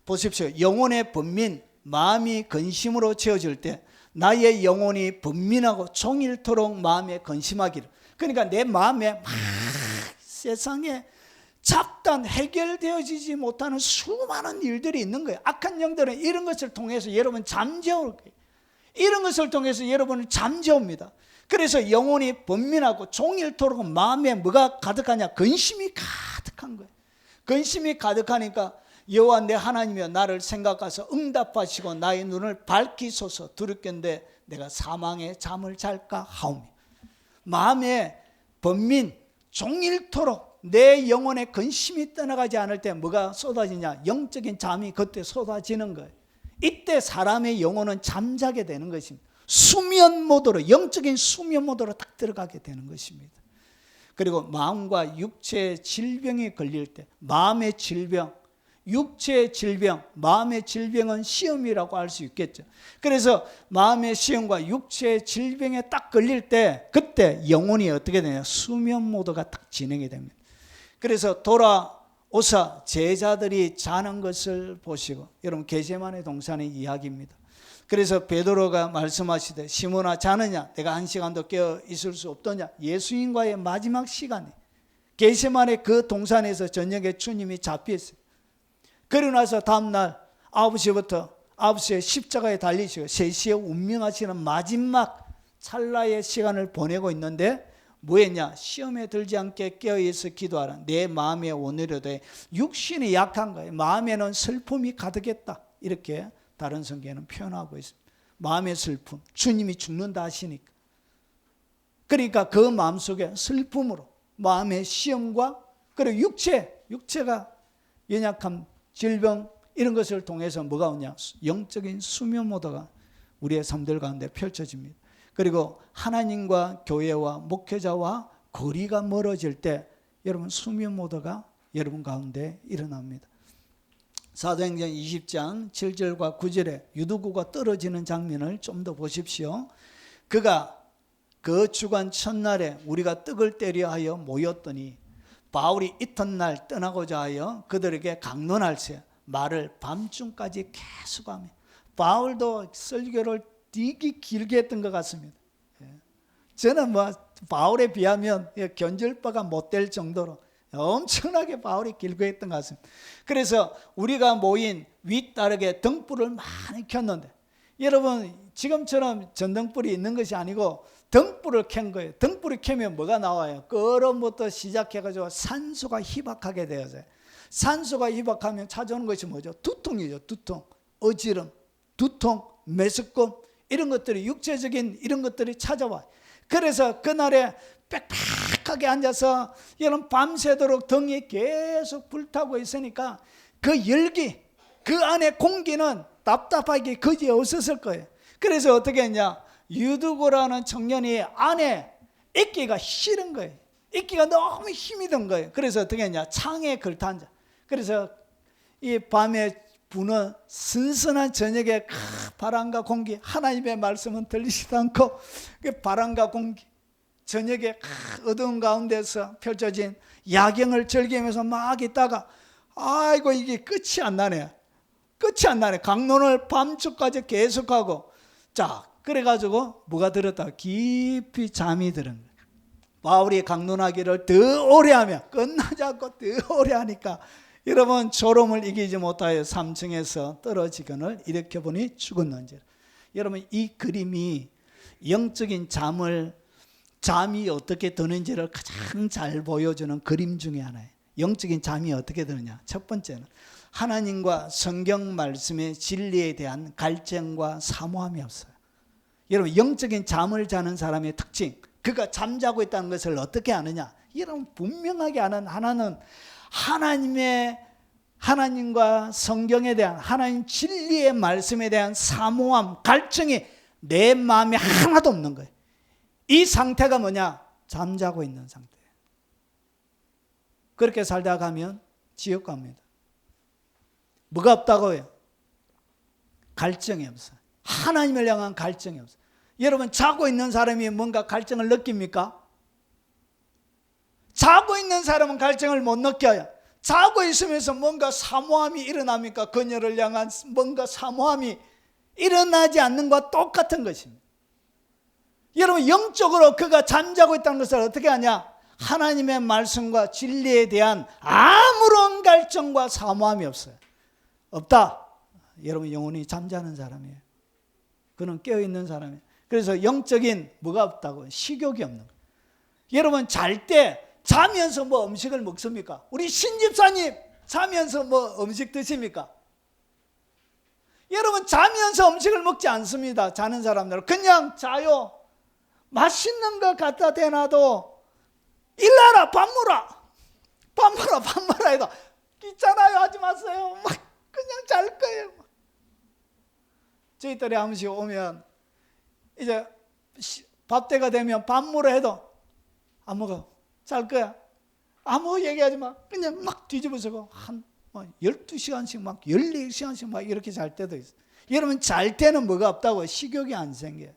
[SPEAKER 1] 보십시오. 영혼의 번민, 마음이 근심으로 채워질 때 나의 영혼이 번민하고 종일토록 마음에 근심하기를. 그러니까 내 마음에 막 세상에 잡단 해결되어지지 못하는 수많은 일들이 있는 거예요. 악한 영들은 이런 것을 통해서 여러분 잠재울 거예요. 이런 것을 통해서 여러분을 잠재웁니다. 그래서 영혼이 번민하고 종일토록 마음에 뭐가 가득하냐? 근심이 가득한 거예요. 근심이 가득하니까 여호와 내 하나님이여 나를 생각하사 응답하시고 나의 눈을 밝히소서. 두렵건대 내가 사망의 잠을 잘까 하오며. 마음에 번민, 종일토록 내 영혼의 근심이 떠나가지 않을 때 뭐가 쏟아지냐? 영적인 잠이 그때 쏟아지는 거예요. 이때 사람의 영혼은 잠자게 되는 것입니다. 수면 모드로, 영적인 수면 모드로 딱 들어가게 되는 것입니다. 그리고 마음과 육체의 질병이 걸릴 때, 마음의 질병, 육체의 질병, 마음의 질병은 시험이라고 할 수 있겠죠. 그래서 마음의 시험과 육체의 질병에 딱 걸릴 때 그때 영혼이 어떻게 되냐? 수면 모드가 딱 진행이 됩니다. 그래서 돌아오사 제자들이 자는 것을 보시고, 여러분 겟세마네 동산의 이야기입니다. 그래서 베드로가 말씀하시되 시몬아 자느냐? 내가 한 시간도 깨어 있을 수 없더냐? 예수님과의 마지막 시간에 겟세마네 그 동산에서 저녁에 주님이 잡혔어요. 그러고 나서 다음날 9시부터 9시에 십자가에 달리시고 3시에 운명하시는 마지막 찰나의 시간을 보내고 있는데 뭐했냐? 시험에 들지 않게 깨어있어 기도하라. 내 마음에 오늘에도 육신이 약한 거예요. 마음에는 슬픔이 가득했다. 이렇게 다른 성경에는 표현하고 있습니다. 마음의 슬픔, 주님이 죽는다 하시니까. 그러니까 그 마음속에 슬픔으로 마음의 시험과 그리고 육체가 연약함, 질병 이런 것을 통해서 뭐가 오냐? 영적인 수면모드가 우리의 삶들 가운데 펼쳐집니다. 그리고 하나님과 교회와 목회자와 거리가 멀어질 때 여러분 수면모드가 여러분 가운데 일어납니다. 사도행전 20장 7절과 9절에 유두구가 떨어지는 장면을 좀 더 보십시오. 그가 그 주간 첫날에 우리가 떡을 때려 하여 모였더니 바울이 이튿날 떠나고자 하여 그들에게 강론할세 말을 밤중까지 계속하며 바울도 설교를 되게 길게 했던 것 같습니다. 저는 바울에 비하면 견줄 바가 못 될 정도로 엄청나게 바울이 길게 했던 것 같습니다. 그래서 우리가 모인 윗다르게 등불을 많이 켰는데 여러분 지금처럼 전등불이 있는 것이 아니고 등불을 켠 거예요. 등불을 켜면 뭐가 나와요? 끓음부터 시작해가지고 산소가 희박하게 되어져요. 산소가 희박하면 찾아오는 것이 뭐죠? 두통이죠. 두통, 어지럼, 두통, 메스꺼움 이런 것들이 육체적인 이런 것들이 찾아와요. 그래서 그날에 빽빽하게 앉아서 여러분 밤새도록 등이 계속 불타고 있으니까 그 열기, 그 안에 공기는 답답하게 거지에 없었을 거예요. 그래서 어떻게 했냐? 유두고라는 청년이 안에 있기가 싫은 거예요. 있기가 너무 힘이 든 거예요. 그래서 어떻게 했냐? 창에 걸터앉아. 그래서 이 밤에 부는 선선한 저녁에 바람과 공기, 하나님의 말씀은 들리지도 않고 그 바람과 공기, 저녁에 어두운 가운데서 펼쳐진 야경을 즐기면서 막 있다가 아이고 이게 끝이 안 나네. 끝이 안 나네. 강론을 밤중까지 계속하고 자 그래가지고 뭐가 들었다? 깊이 잠이 드는 거예요. 바울이 강론하기를 더 오래 하며 끝나지 않고 더 오래 하니까 여러분 졸음을 이기지 못하여 3층에서 떨어지거늘 일으켜보니 죽었는지라. 여러분 이 그림이 영적인 잠이 어떻게 드는지를 가장 잘 보여주는 그림 중에 하나예요. 영적인 잠이 어떻게 드느냐. 첫 번째는 하나님과 성경 말씀의 진리에 대한 갈증과 사모함이 없어요. 여러분 영적인 잠을 자는 사람의 특징, 그가 잠자고 있다는 것을 어떻게 아느냐. 여러분 분명하게 아는 하나는 하나님과 성경에 대한 하나님 진리의 말씀에 대한 사모함, 갈증이 내 마음에 하나도 없는 거예요. 이 상태가 뭐냐? 잠자고 있는 상태예요. 그렇게 살다 가면 지옥 갑니다. 뭐가 없다고요? 갈증이 없어요. 하나님을 향한 갈증이 없어요. 여러분 자고 있는 사람이 뭔가 갈증을 느낍니까? 자고 있는 사람은 갈증을 못 느껴요. 자고 있으면서 뭔가 사모함이 일어납니까? 그녀를 향한 뭔가 사모함이 일어나지 않는 것과 똑같은 것입니다. 여러분 영적으로 그가 잠자고 있다는 것을 어떻게 하냐? 하나님의 말씀과 진리에 대한 아무런 갈증과 사모함이 없어요. 없다. 여러분 영혼이 잠자는 사람이에요. 그는 깨어있는 사람이에요. 그래서 영적인 뭐가 없다고? 식욕이 없는 거예요. 여러분 잘 때 자면서 뭐 음식을 먹습니까? 우리 신집사님 자면서 뭐 음식 드십니까? 여러분 자면서 음식을 먹지 않습니다. 자는 사람들은 그냥 자요. 맛있는 거 갖다 대놔도 일나라 밥 먹어라 해도 귀찮아요 하지 마세요. 막 그냥 잘 거예요. 저희들이 한 번씩 오면 이제 밥 때가 되면 밥 먹으라 해도 안 먹어. 잘 거야. 아무 얘기하지 마. 그냥 막 뒤집어서고 한 12시간씩 막 14시간씩 막 이렇게 잘 때도 있어. 여러분 잘 때는 뭐가 없다고? 식욕이 안 생겨요.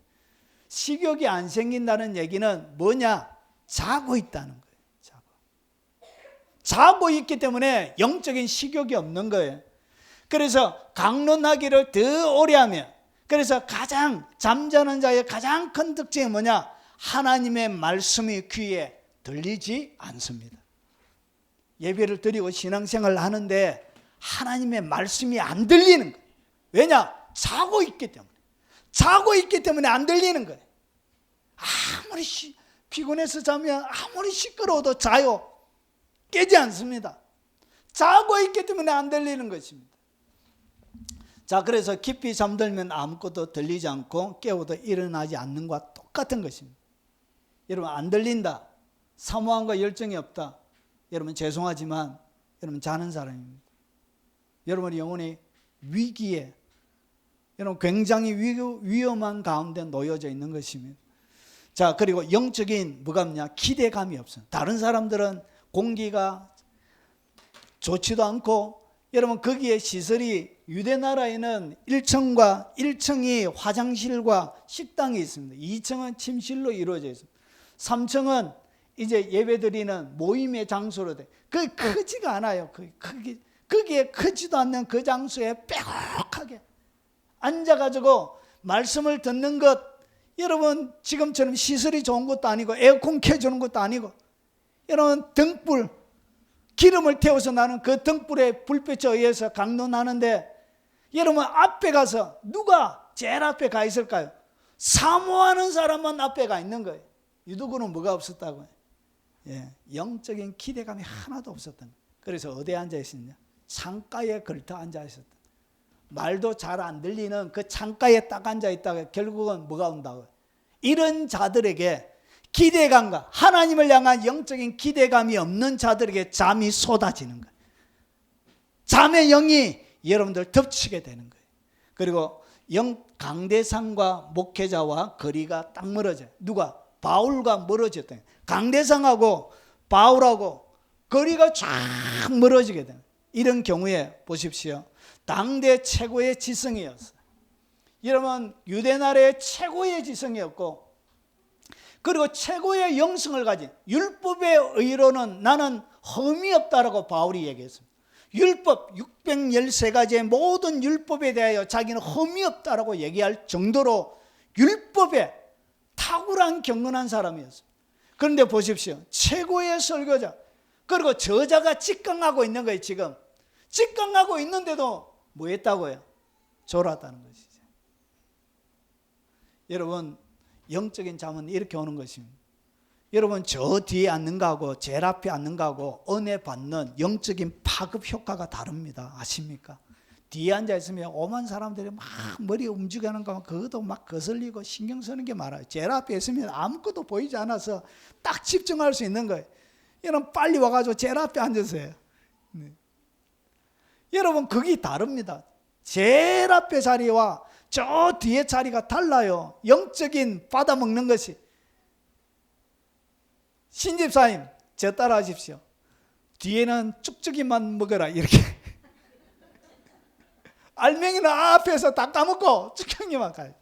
[SPEAKER 1] 식욕이 안 생긴다는 얘기는 뭐냐? 자고 있다는 거예요. 자고 있기 때문에 영적인 식욕이 없는 거예요. 그래서 강론하기를 더 오래 하며, 그래서 가장 잠자는 자의 가장 큰 특징이 뭐냐? 하나님의 말씀이 귀에 들리지 않습니다. 예배를 드리고 신앙생활을 하는데 하나님의 말씀이 안 들리는 거예요. 왜냐? 자고 있기 때문에 안 들리는 거예요. 아무리 피곤해서 자면 아무리 시끄러워도 자요. 깨지 않습니다. 자고 있기 때문에 안 들리는 것입니다. 자, 그래서 깊이 잠들면 아무것도 들리지 않고 깨워도 일어나지 않는 것과 똑같은 것입니다. 여러분, 안 들린다, 사모함과 열정이 없다, 여러분 죄송하지만 여러분 자는 사람입니다. 여러분의 영혼이 위기에, 여러분 굉장히 위험한 가운데 놓여져 있는 것입니다. 자, 그리고 영적인 뭐가 없냐? 기대감이 없어요. 다른 사람들은 공기가 좋지도 않고, 여러분 거기에 시설이, 유대 나라에는 1층과 1층이 화장실과 식당이 있습니다. 2층은 침실로 이루어져 있습니다. 3층은 이제 예배드리는 모임의 장소로 돼. 그 크지가 않아요. 거기에 크지도 않는 그 장소에 빼곡하게 앉아가지고 말씀을 듣는 것, 여러분 지금처럼 시설이 좋은 것도 아니고 에어컨 켜주는 것도 아니고, 여러분 등불, 기름을 태워서 나는 그 등불의 불빛에 의해서 강론하는데, 여러분 앞에 가서 누가 제일 앞에 가 있을까요? 사모하는 사람만 앞에 가 있는 거예요. 유두구는 뭐가 없었다고요? 예, 영적인 기대감이 하나도 없었던 거예요. 그래서 어디에 앉아 있었냐? 창가에 걸터 앉아 있었다. 말도 잘 안 들리는 그 창가에 딱 앉아 있다가 결국은 뭐가 온다고요? 이런 자들에게 기대감과 하나님을 향한 영적인 기대감이 없는 자들에게 잠이 쏟아지는 거예요. 잠의 영이 여러분들 덮치게 되는 거예요. 그리고 강대상과 목회자와 거리가 딱 멀어져요. 누가? 바울과 멀어졌다. 강대상하고 바울하고 거리가 쫙 멀어지게 돼요. 이런 경우에 보십시오. 당대 최고의 지성이었어요. 여러분 유대나라의 최고의 지성이었고, 그리고 최고의 영성을 가진, 율법의 의로는 나는 흠이 없다라고 바울이 얘기했습니다. 율법 613가지의 모든 율법에 대하여 자기는 흠이 없다라고 얘기할 정도로 율법에 탁월한 경건한 사람이었습니다. 그런데 보십시오. 최고의 설교자, 그리고 저자가 직강하고 있는 거예요. 지금 직강하고 있는데도 뭐 했다고요? 졸았다는 것이죠. 여러분 영적인 잠은 이렇게 오는 것입니다. 여러분 저 뒤에 앉는 거하고 제일 앞에 앉는 거하고 은혜 받는 영적인 파급 효과가 다릅니다. 아십니까? 뒤에 앉아 있으면 오만 사람들이 막 머리 움직이는 거 그것도 막 거슬리고 신경 쓰는 게 많아요. 제일 앞에 있으면 아무것도 보이지 않아서 딱 집중할 수 있는 거예요. 여러분 빨리 와가지고 제일 앞에 앉으세요. 네. 여러분 그게 다릅니다. 제일 앞에 자리와 저 뒤에 자리가 달라요. 영적인 받아먹는 것이. 신집사님 저 따라 하십시오. 뒤에는 쭉쭉이만 먹어라 이렇게. 알맹이는 앞에서 다 까먹고 쭉쭉이만 가요.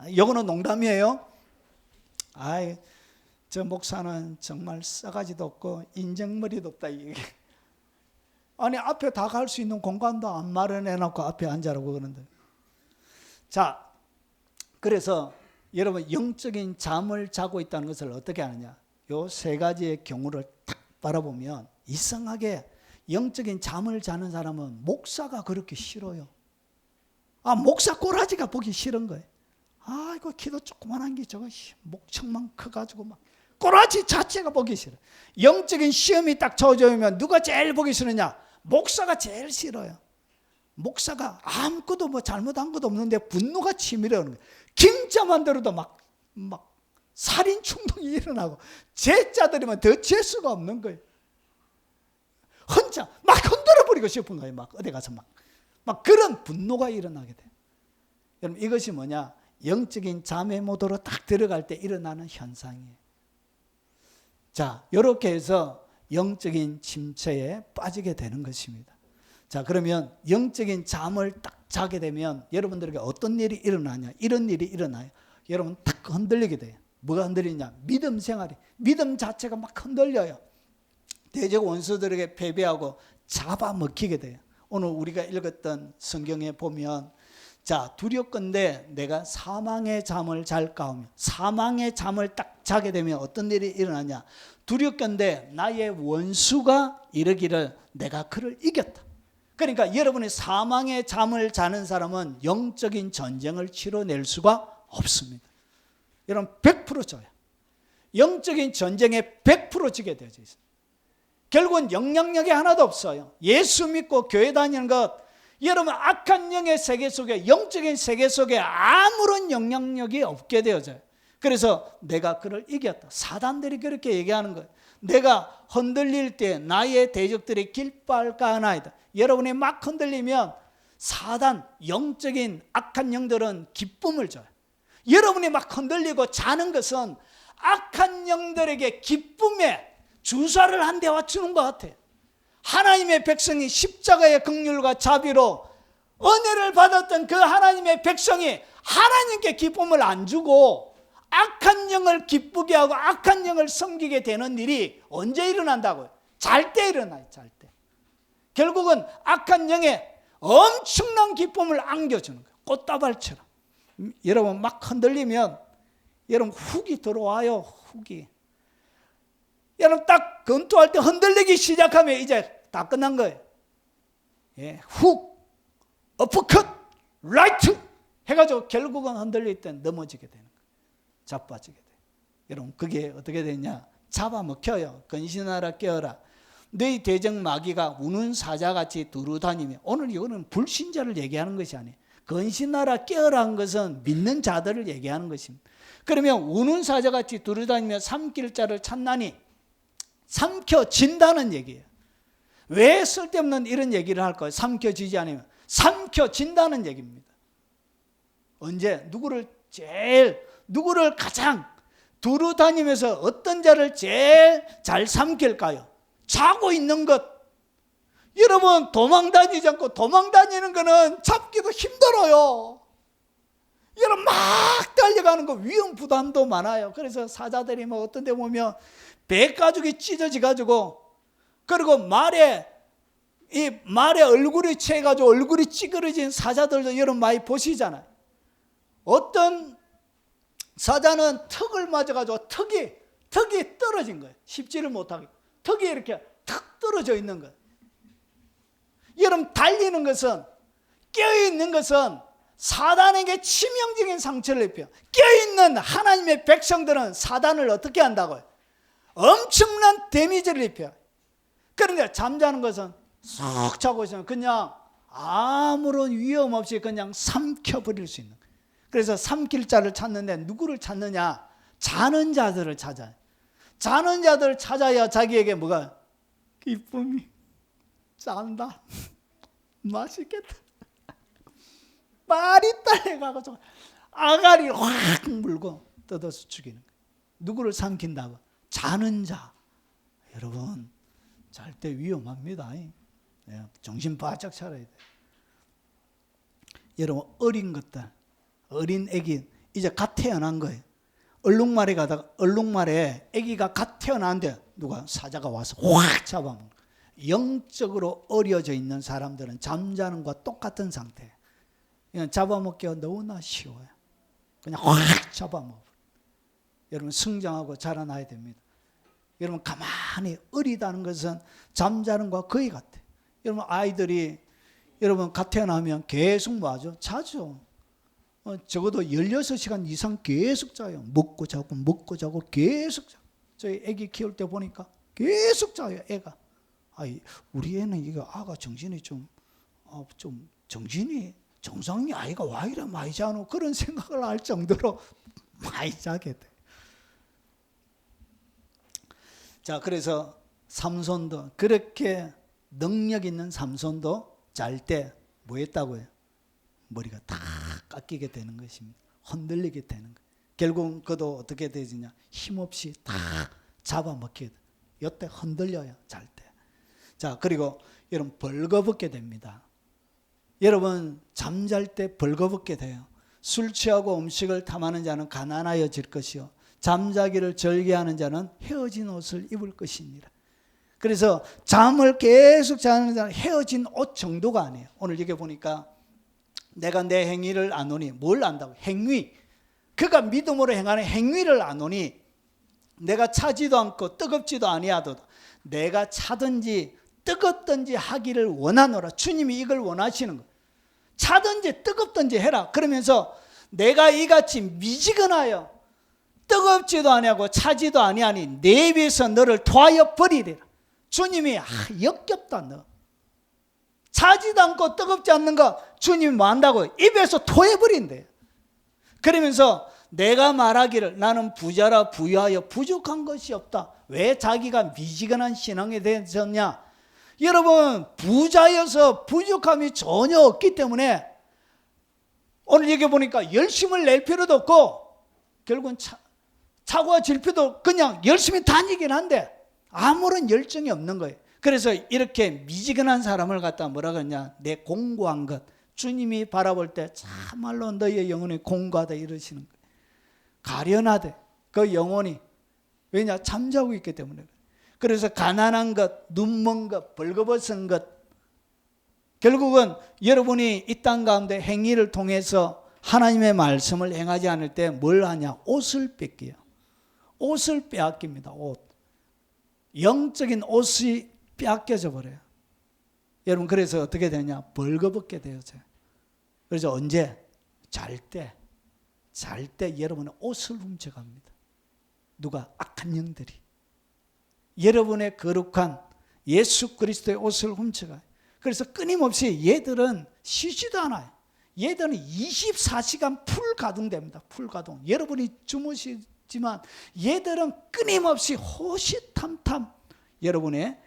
[SPEAKER 1] 이거는 농담이에요. 아이, 저 목사는 정말 싸가지도 없고 인정머리도 없다 이게. 아니 앞에 다 갈 수 있는 공간도 안 마련해놓고 앞에 앉아라고 그러는데. 자, 그래서 여러분 영적인 잠을 자고 있다는 것을 어떻게 아느냐? 요 세 가지의 경우를 딱 바라보면 이상하게 영적인 잠을 자는 사람은 목사가 그렇게 싫어요. 아, 목사 꼬라지가 보기 싫은 거예요. 아, 이거 키도 조그만한 게 저거 목청만 커가지고 막 꼬라지 자체가 보기 싫어. 영적인 시험이 딱 쳐져오면 누가 제일 보기 싫으냐? 목사가 제일 싫어요. 목사가 아무것도 뭐 잘못한 것도 없는데 분노가 치밀어오는 거예요. 김자만 들어도 막 살인 충동이 일어나고 제자들이면 더 재수가 없는 거예요. 혼자 막 흔들어 버리고 싶은 거예요. 막 어디 가서 막 그런 분노가 일어나게 돼요. 여러분 이것이 뭐냐? 영적인 잠의 모드로 딱 들어갈 때 일어나는 현상이에요. 자, 이렇게 해서 영적인 침체에 빠지게 되는 것입니다. 자, 그러면 영적인 잠을 딱 자게 되면 여러분들에게 어떤 일이 일어나냐? 이런 일이 일어나요. 여러분 딱 흔들리게 돼요. 뭐가 흔들리냐? 믿음 생활이. 믿음 자체가 막 흔들려요. 대적 원수들에게 패배하고 잡아먹히게 돼요. 오늘 우리가 읽었던 성경에 보면, 자, 두렵건대 내가 사망의 잠을 잘까 하며, 사망의 잠을 딱 자게 되면 어떤 일이 일어나냐? 두렵건대 나의 원수가 이르기를 내가 그를 이겼다. 그러니까 여러분이 사망의 잠을 자는 사람은 영적인 전쟁을 치러낼 수가 없습니다. 여러분 100% 져요. 영적인 전쟁에 100% 지게 되어져 있어요. 결국은 영향력이 하나도 없어요. 예수 믿고 교회 다니는 것, 여러분 악한 영의 세계 속에, 영적인 세계 속에 아무런 영향력이 없게 되어져요. 그래서 내가 그를 이겼다. 사단들이 그렇게 얘기하는 거예요. 내가 흔들릴 때 나의 대적들이 길바할까 하나이다. 여러분이 막 흔들리면 사단, 영적인 악한 영들은 기쁨을 줘요. 여러분이 막 흔들리고 자는 것은 악한 영들에게 기쁨의 주사를 한 대와 주는 것 같아요. 하나님의 백성이 십자가의 긍휼과 자비로 은혜를 받았던 그 하나님의 백성이 하나님께 기쁨을 안 주고 악한 영을 기쁘게 하고 악한 영을 섬기게 되는 일이 언제 일어난다고요? 잘 때 일어나요. 잘 때. 결국은 악한 영에 엄청난 기쁨을 안겨주는 거예요. 꽃다발처럼. 여러분 막 흔들리면 여러분 훅이 들어와요. 훅이. 여러분 딱 검토할 때 흔들리기 시작하면 이제 다 끝난 거예요. 예, 훅, 어퍼컷, 라이트 해가지고 결국은 흔들릴 때 넘어지게 되는 거예요. 자빠지게 돼요. 여러분 그게 어떻게 되냐? 잡아먹혀요. 근신하라 깨어라. 너희 대적 마귀가 우는 사자같이 두루다니며, 오늘 이거는 불신자를 얘기하는 것이 아니에요. 근신하라 깨어라 한 것은 믿는 자들을 얘기하는 것입니다. 그러면 우는 사자같이 두루다니며 삼킬 자를 찾나니, 삼켜진다는 얘기예요. 왜 쓸데없는 이런 얘기를 할까요? 삼켜지지 않으면. 삼켜진다는 얘기입니다. 언제? 누구를 가장 두루다니면서 어떤 자를 제일 잘 삼킬까요? 자고 있는 것. 여러분 도망다니지 않고, 도망다니는 거는 잡기도 힘들어요. 여러분 막 달려가는 거 위험 부담도 많아요. 그래서 사자들이 뭐 어떤 데 보면 배 가죽이 찢어져 가지고, 그리고 말에 얼굴이 채가지고 얼굴이 찌그러진 사자들도 여러분 많이 보시잖아요. 어떤 사자는 턱을 맞아가지고 턱이 떨어진 거예요. 씹지를 못하게. 턱이 이렇게 턱 떨어져 있는 거예요. 여러분 달리는 것은, 깨어있는 것은 사단에게 치명적인 상처를 입혀요. 깨어있는 하나님의 백성들은 사단을 어떻게 한다고요? 엄청난 데미지를 입혀요. 그런데 잠자는 것은 쏙 자고 있으면 그냥 아무런 위험 없이 그냥 삼켜버릴 수 있는 거예요. 그래서 삼킬 자를 찾는데 누구를 찾느냐? 자는 자들을 찾아요. 자는 자들을 찾아야 자기에게 뭐가? 기쁨이. 짠다. 맛있겠다. 말이 딸려가지고 아가리를 확 물고 뜯어서 죽이는 거예요. 누구를 삼킨다고? 자는 자. 여러분 잘 때 위험합니다. 정신 바짝 차려야 돼요. 여러분 어린 것들, 어린 애기 이제 갓 태어난 거예요. 얼룩말에 가다가, 얼룩말에 애기가 갓 태어났는데 누가 사자가 와서 확 잡아먹는 거예요. 영적으로 어려져 있는 사람들은 잠자는 것과 똑같은 상태예요. 그냥 잡아먹기가 너무나 쉬워요. 그냥 확 잡아먹어요. 여러분 성장하고 자라나야 됩니다. 여러분 가만히 어리다는 것은 잠자는 것과 거의 같아요. 여러분 아이들이 여러분 갓 태어나면 계속 뭐 하죠? 자죠. 적어도 16시간 이상 계속 자요. 먹고 자고 계속 자요. 저희 애기 키울 때 보니까 계속 자요. 애가. 우리 애는 이거 아가 정신이 좀 정신이 정상이 아이가 와 이래 많이 자노, 그런 생각을 할 정도로 많이 자게 돼. 자, 그래서 삼손도, 그렇게 능력 있는 삼손도 잘 때 뭐 했다고요? 머리가 다 깎이게 되는 것입니다. 흔들리게 되는 거예요. 결국 그도 어떻게 되느냐? 힘없이 다 잡아먹게 돼. 이때 흔들려요, 잘 때. 자, 그리고 여러분 벌거벗게 됩니다. 여러분 잠잘 때 벌거벗게 돼요. 술 취하고 음식을 탐하는 자는 가난하여질 것이요, 잠자기를 절개하는 자는 헤어진 옷을 입을 것이니라. 그래서 잠을 계속 자는 자는 헤어진 옷 정도가 아니에요. 오늘 여기 보니까 내가 내 행위를 아노니, 뭘 안다고? 행위. 그가 믿음으로 행하는 행위를 아노니 내가 차지도 않고 뜨겁지도 아니하도다. 내가 차든지 뜨겁든지 하기를 원하노라. 주님이 이걸 원하시는 거예요. 차든지 뜨겁든지 해라. 그러면서 내가 이같이 미지근하여 뜨겁지도 아니하고 차지도 아니하니 내 입에서 너를 토하여 버리리라. 주님이 역겹다. 너 차지도 않고 뜨겁지 않는 거 주님이 뭐 한다고? 입에서 토해버린대. 그러면서 내가 말하기를 나는 부자라 부유하여 부족한 것이 없다. 왜 자기가 미지근한 신앙에 대해서냐? 여러분, 부자여서 부족함이 전혀 없기 때문에 오늘 얘기 보니까 열심을 낼 필요도 없고 결국은 차고와 질표도 그냥 열심히 다니긴 한데 아무런 열정이 없는 거예요. 그래서 이렇게 미지근한 사람을 갖다 뭐라 그러냐? 내 공고한 것. 주님이 바라볼 때 참말로 너의 영혼이 공고하다 이러시는 거예요. 가련하되 그 영혼이, 왜냐? 잠자고 있기 때문에. 그래서 가난한 것, 눈먼 것, 벌거벗은 것, 결국은 여러분이 이 땅 가운데 행위를 통해서 하나님의 말씀을 행하지 않을 때 뭘 하냐? 옷을 뺏겨요. 옷을 빼앗깁니다. 옷. 영적인 옷이 빼앗겨져 버려요. 여러분, 그래서 어떻게 되냐? 벌거벗게 되어져요. 그래서 언제? 잘 때 여러분의 옷을 훔쳐갑니다. 누가? 악한 영들이. 여러분의 거룩한 예수 그리스도의 옷을 훔쳐가요. 그래서 끊임없이 얘들은 쉬지도 않아요. 얘들은 24시간 풀 가동됩니다. 풀 가동. 여러분이 주무시지만 얘들은 끊임없이 호시탐탐 여러분의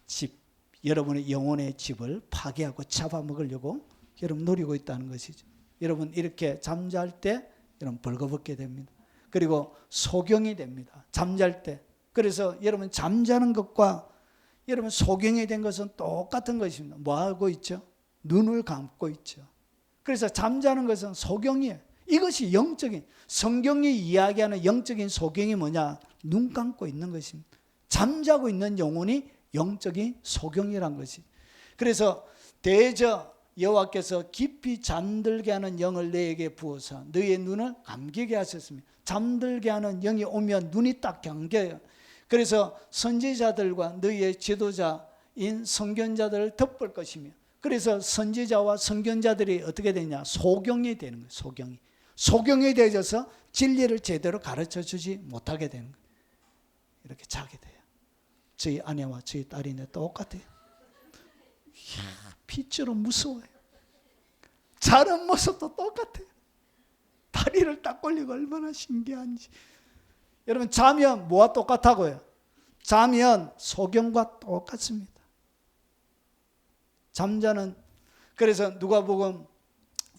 [SPEAKER 1] 집, 여러분의 영혼의 집을 파괴하고 잡아먹으려고 여러분 노리고 있다는 것이죠. 여러분 이렇게 잠잘 때 여러분 벌거벗게 됩니다. 그리고 소경이 됩니다. 잠잘 때. 그래서 여러분 잠자는 것과 여러분 소경이 된 것은 똑같은 것입니다. 뭐 하고 있죠? 눈을 감고 있죠. 그래서 잠자는 것은 소경이에요. 이것이 영적인, 성경이 이야기하는 영적인 소경이 뭐냐? 눈 감고 있는 것입니다. 잠자고 있는 영혼이 영적인 소경이란 것이. 그래서 대저 여호와께서 깊이 잠들게 하는 영을 너에게 부어서 너의 눈을 감기게 하셨습니다. 잠들게 하는 영이 오면 눈이 딱 감겨요. 그래서 선지자들과 너희의 지도자인 선견자들을 덮을 것이며, 그래서 선지자와 선견자들이 어떻게 되냐? 소경이 되는 거예요. 소경이 되어져서 진리를 제대로 가르쳐 주지 못하게 되는 거예요. 이렇게 자게 돼요. 저희 아내와 저희 딸이 똑같아요. 이야, 빛으로 무서워요. 자는 모습도 똑같아요. 다리를 딱 걸리고 얼마나 신기한지. 여러분 자면 뭐와 똑같다고요? 자면 소경과 똑같습니다. 잠자는, 그래서 누가복음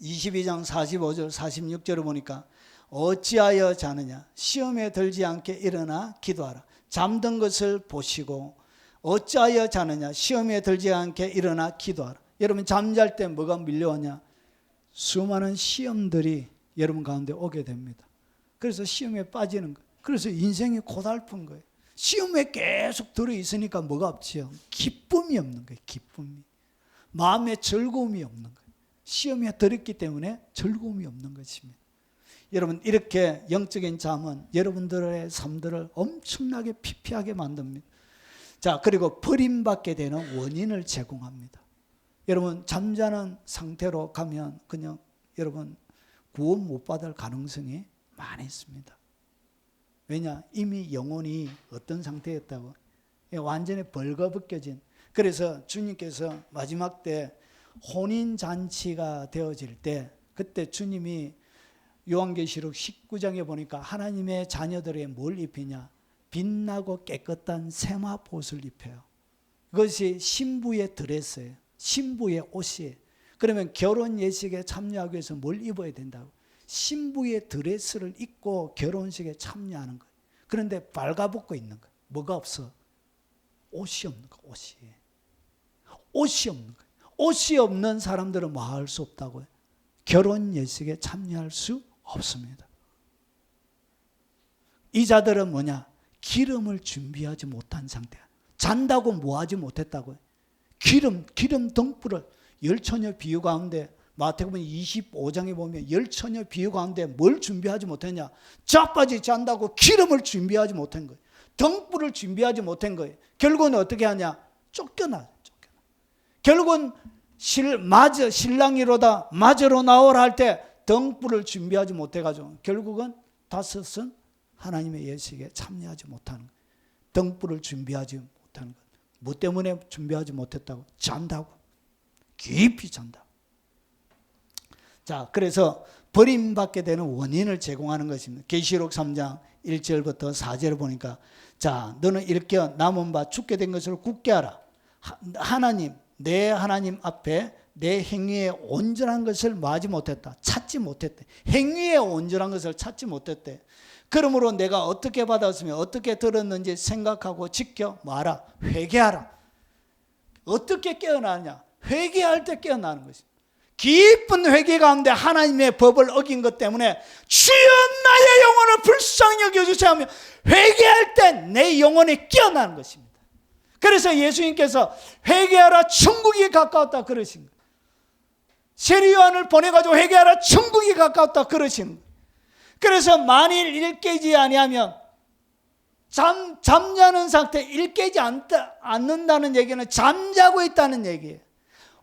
[SPEAKER 1] 22장 45절 46절을 보니까 어찌하여 자느냐? 시험에 들지 않게 일어나 기도하라. 잠든 것을 보시고 어찌하여 자느냐? 시험에 들지 않게 일어나 기도하라. 여러분 잠잘 때 뭐가 밀려오냐? 수많은 시험들이 여러분 가운데 오게 됩니다. 그래서 시험에 빠지는 거예요. 그래서 인생이 고달픈 거예요. 시험에 계속 들어있으니까 뭐가 없지요? 기쁨이 없는 거예요. 기쁨이. 마음에 즐거움이 없는 거예요. 시험에 들었기 때문에 즐거움이 없는 것입니다. 여러분 이렇게 영적인 잠은 여러분들의 삶들을 엄청나게 피폐하게 만듭니다. 자, 그리고 버림받게 되는 원인을 제공합니다. 여러분 잠자는 상태로 가면 그냥 여러분 구원 못 받을 가능성이 많이 있습니다. 왜냐? 이미 영혼이 어떤 상태였다고? 완전히 벌거벗겨진. 그래서 주님께서 마지막 때 혼인잔치가 되어질 때, 그때 주님이 요한계시록 19장에 보니까 하나님의 자녀들에게 뭘 입히냐? 빛나고 깨끗한 세마포옷을 입혀요. 그것이 신부의 드레스예요. 신부의 옷이에요. 그러면 결혼 예식에 참여하기 위해서 뭘 입어야 된다고? 신부의 드레스를 입고 결혼식에 참여하는 거예요. 그런데 발가벗고 있는 거예요. 뭐가 없어? 옷이 없는 거예요. 옷이 없는 거예요. 옷이 없는 사람들은 뭐 할 수 없다고요? 결혼 예식에 참여할 수 없습니다. 이 자들은 뭐냐? 기름을 준비하지 못한 상태야. 잔다고 뭐 하지 못했다고요? 기름 등불을 열처녀 비유 가운데 마태복음 25장에 보면 열처녀 비유 가운데 뭘 준비하지 못했냐? 자빠지 잔다고 기름을 준비하지 못한 거예요. 등불을 준비하지 못한 거예요. 결국은 어떻게 하냐? 쫓겨나. 결국은 신랑이로다 맞으러 나오라 할 때 등불을 준비하지 못해가지고 결국은 다섯은 하나님의 예식에 참여하지 못하는 것. 등불을 준비하지 못하는 것. 뭐 때문에 준비하지 못했다고? 잔다고. 깊이 잔다. 자, 그래서 버림받게 되는 원인을 제공하는 것입니다. 계시록 3장 1절부터 4절을 보니까, 자, 너는 일깨어 남은 바 죽게 된 것을 굳게 하라. 하나님, 내 하나님 앞에 내 행위에 온전한 것을 뭐하지 못했다. 찾지 못했대. 행위에 온전한 것을 찾지 못했대. 그러므로 내가 어떻게 받았으며 어떻게 들었는지 생각하고 지켜 뭐하라. 회개하라. 어떻게 깨어나느냐. 회개할 때 깨어나는 것입니다. 깊은 회개 가운데 하나님의 법을 어긴 것 때문에 주여 나의 영혼을 불쌍히 여겨주세요 하며 회개할 때 내 영혼이 깨어나는 것입니다. 그래서 예수님께서 회개하라 천국이 가까웠다 그러신 거예요. 세례 요한을 보내가지고 회개하라 천국이 가까웠다 그러신 거예요. 그래서 만일 일 깨지 아니하면 잠자는 상태, 일 깨지 않는다는 얘기는 잠자고 있다는 얘기예요.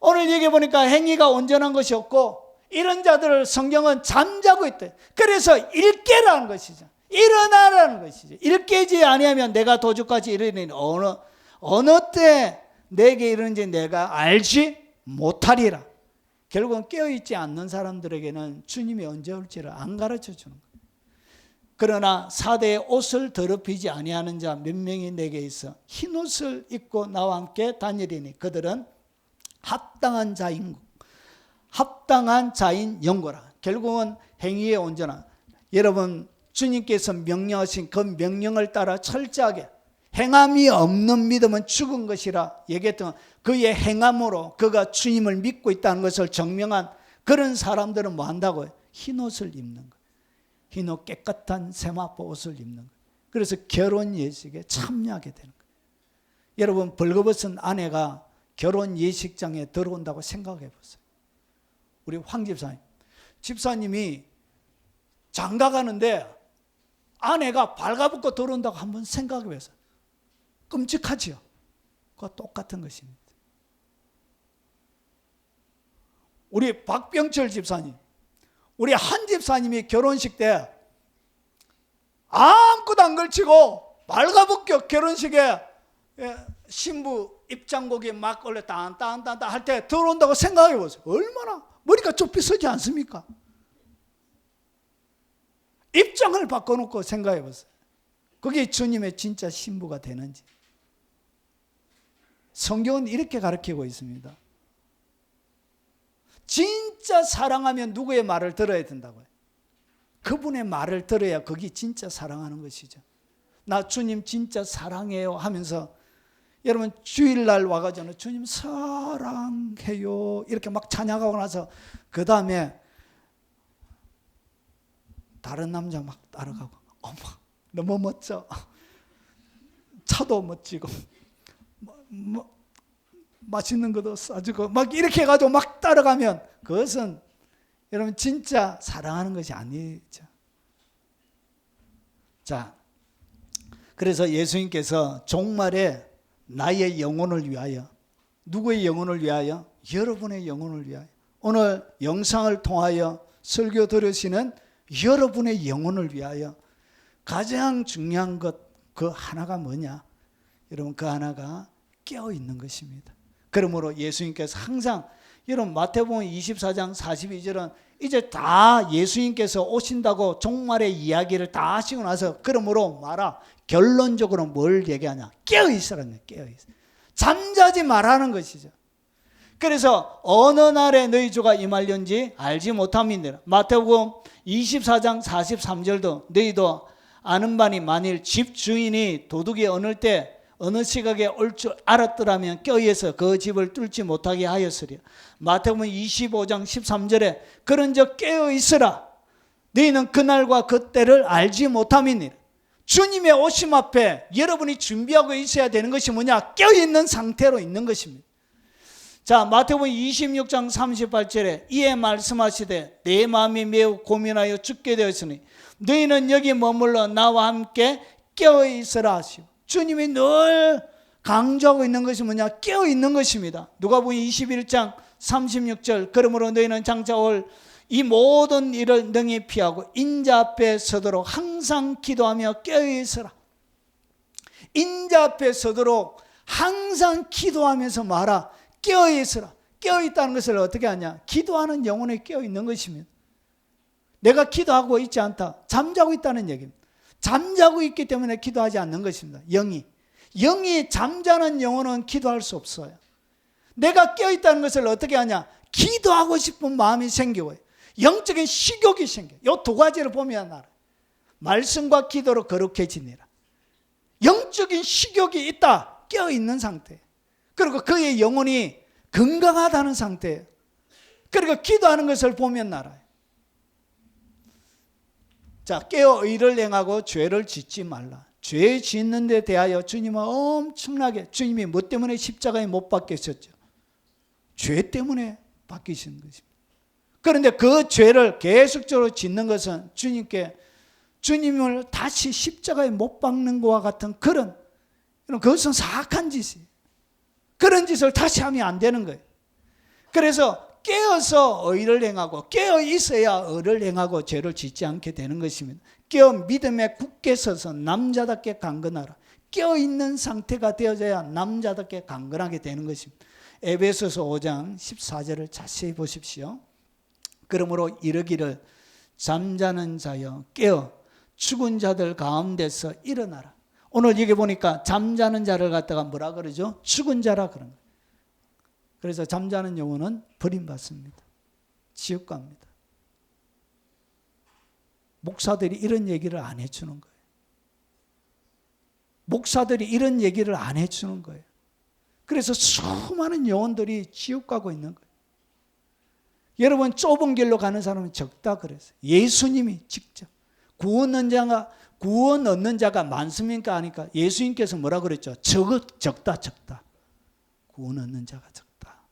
[SPEAKER 1] 오늘 얘기해 보니까 행위가 온전한 것이 없고 이런 자들을 성경은 잠자고 있대. 그래서 일깨라는 것이죠. 일어나라는 것이죠. 일깨지 아니하면 내가 도주까지 이르니 어느 때 내게 이르는지 내가 알지 못하리라. 결국은 깨어있지 않는 사람들에게는 주님이 언제 올지를 안 가르쳐 주는 거예요. 그러나 사대의 옷을 더럽히지 아니하는 자 몇 명이 내게 있어 흰 옷을 입고 나와 함께 다니리니 그들은 합당한 자인 영고라. 결국은 행위에 온전한, 여러분 주님께서 명령하신 그 명령을 따라 철저하게 행함이 없는 믿음은 죽은 것이라 얘기했던 그의 행함으로 그가 주님을 믿고 있다는 것을 증명한 그런 사람들은 뭐 한다고요? 흰 옷을 입는 거예요. 흰 옷 깨끗한 세마포 옷을 입는 거예요. 그래서 결혼 예식에 참여하게 되는 거예요. 여러분 벌거벗은 아내가 결혼 예식장에 들어온다고 생각해 보세요. 우리 황 집사님이 장가 가는데 아내가 발가벗고 들어온다고 한번 생각해 보세요. 끔찍하지요. 그와 똑같은 것입니다. 우리 박병철 집사님, 우리 한 집사님이 결혼식 때 아무것도 안 걸치고 발가벗겨 결혼식에 신부 입장곡이 막 원래 딴딴딴딴 할 때 들어온다고 생각해 보세요. 얼마나 머리가 좁히 서지 않습니까? 입장을 바꿔놓고 생각해 보세요. 그게 주님의 진짜 신부가 되는지. 성경은 이렇게 가르치고 있습니다. 진짜 사랑하면 누구의 말을 들어야 된다고요? 그분의 말을 들어야 그게 진짜 사랑하는 것이죠. 나 주님 진짜 사랑해요 하면서 여러분 주일날 와가지고 주님 사랑해요 이렇게 막 찬양하고 나서 그 다음에 다른 남자 막 따라가고 어머 너무 멋져 차도 멋지고 맛있는 것도 싸주고 막 이렇게 해가지고 막 따라가면 그것은 여러분 진짜 사랑하는 것이 아니죠. 자, 그래서 예수님께서 종말에 나의 영혼을 위하여, 누구의 영혼을 위하여? 여러분의 영혼을 위하여. 오늘 영상을 통하여 설교 들으시는 여러분의 영혼을 위하여 가장 중요한 것 그 하나가 뭐냐? 여러분 그 하나가 깨어있는 것입니다. 그러므로 예수님께서 항상 여러분 마태복음 24장 42절은 이제 다 예수님께서 오신다고 종말의 이야기를 다 하시고 나서 그러므로 말아 결론적으로 뭘 얘기하냐? 깨어있으라는 거예요. 깨어있어. 잠자지 말라는 것이죠. 그래서 어느 날에 너희 주가 임할련지 알지 못함이니라. 마태복음 24장 43절도 너희도 아는 바니 만일 집 주인이 도둑이 어느 때 어느 시각에 올 줄 알았더라면 껴있어 그 집을 뚫지 못하게 하였으리라. 마태복음 25장 13절에 그런즉 깨어있으라. 너희는 그날과 그때를 알지 못함이니라. 주님의 오심 앞에 여러분이 준비하고 있어야 되는 것이 뭐냐? 깨어있는 상태로 있는 것입니다. 자, 마태복음 26장 38절에 이에 말씀하시되 내 마음이 매우 고민하여 죽게 되었으니 너희는 여기 머물러 나와 함께 깨어있으라 하시오. 주님이 늘 강조하고 있는 것이 뭐냐? 깨어있는 것입니다. 누가복음 21장 36절 그러므로 너희는 장차 올 이 모든 일을 능히 피하고 인자 앞에 서도록 항상 기도하며 깨어있으라. 인자 앞에 서도록 항상 기도하면서 말아. 깨어있으라. 깨어있다는 것을 어떻게 하냐? 기도하는 영혼에 깨어있는 것입니다. 내가 기도하고 있지 않다. 잠자고 있다는 얘기입니다. 잠자고 있기 때문에 기도하지 않는 것입니다. 영이 잠자는 영혼은 기도할 수 없어요. 내가 깨어있다는 것을 어떻게 하냐? 기도하고 싶은 마음이 생겨요. 영적인 식욕이 생겨요. 이 두 가지를 보면 알아요. 말씀과 기도로 거룩해지니라. 영적인 식욕이 있다. 깨어있는 상태. 그리고 그의 영혼이 건강하다는 상태예요. 그리고 기도하는 것을 보면 알아요. 자, 깨어 의를 행하고 죄를 짓지 말라. 죄 짓는 데 대하여 주님은 엄청나게, 주님이 뭐 때문에 십자가에 못 박히셨죠? 죄 때문에 박히신 것입니다. 그런데 그 죄를 계속적으로 짓는 것은 주님을 다시 십자가에 못 박는 것과 같은 그것은 사악한 짓이에요. 그런 짓을 다시 하면 안 되는 거예요. 그래서 깨어서 의를 행하고, 깨어 있어야 의를 행하고 죄를 짓지 않게 되는 것입니다. 깨어 믿음에 굳게 서서 남자답게 강건하라. 깨어 있는 상태가 되어져야 남자답게 강건하게 되는 것입니다. 에베소서 5장 14절을 자세히 보십시오. 그러므로 이르기를 잠자는 자여 깨어 죽은 자들 가운데서 일어나라. 오늘 여기 보니까 잠자는 자를 갖다가 뭐라 그러죠? 죽은 자라 그런 거예요. 그래서 잠자는 영혼은 버림받습니다. 지옥 갑니다. 목사들이 이런 얘기를 안 해주는 거예요. 목사들이 이런 얘기를 안 해주는 거예요. 그래서 수많은 영혼들이 지옥 가고 있는 거예요. 여러분, 좁은 길로 가는 사람은 적다 그랬어요. 예수님이 직접 구원 얻는 자가 많습니까? 하니까 예수님께서 뭐라 그랬죠? 적다. 구원 얻는 자가 적다.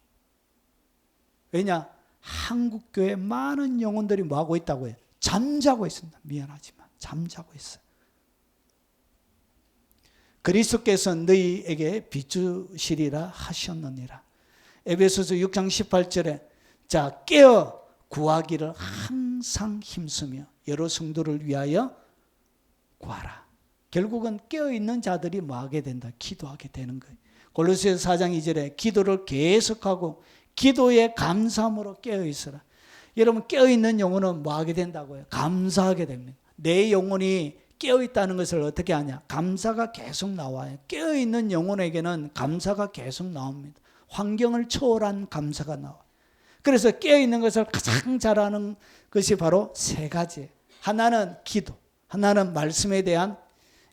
[SPEAKER 1] 왜냐? 한국교회 많은 영혼들이 뭐하고 있다고 해요? 잠자고 있습니다. 미안하지만 잠자고 있어요. 그리스도께서 너희에게 비추시리라 하셨느니라. 에베소서 6장 18절에 자, 깨어 구하기를 항상 힘쓰며 여러 성도를 위하여 구하라. 결국은 깨어있는 자들이 뭐하게 된다? 기도하게 되는 거예요. 골로새서 4장 2절에 기도를 계속하고 기도에 감사함으로 깨어있으라. 여러분, 깨어있는 영혼은 뭐하게 된다고요? 감사하게 됩니다. 내 영혼이 깨어있다는 것을 어떻게 하냐? 감사가 계속 나와요. 깨어있는 영혼에게는 감사가 계속 나옵니다. 환경을 초월한 감사가 나와요. 그래서 깨어있는 것을 가장 잘하는 것이 바로 세 가지. 하나는 기도, 하나는 말씀에 대한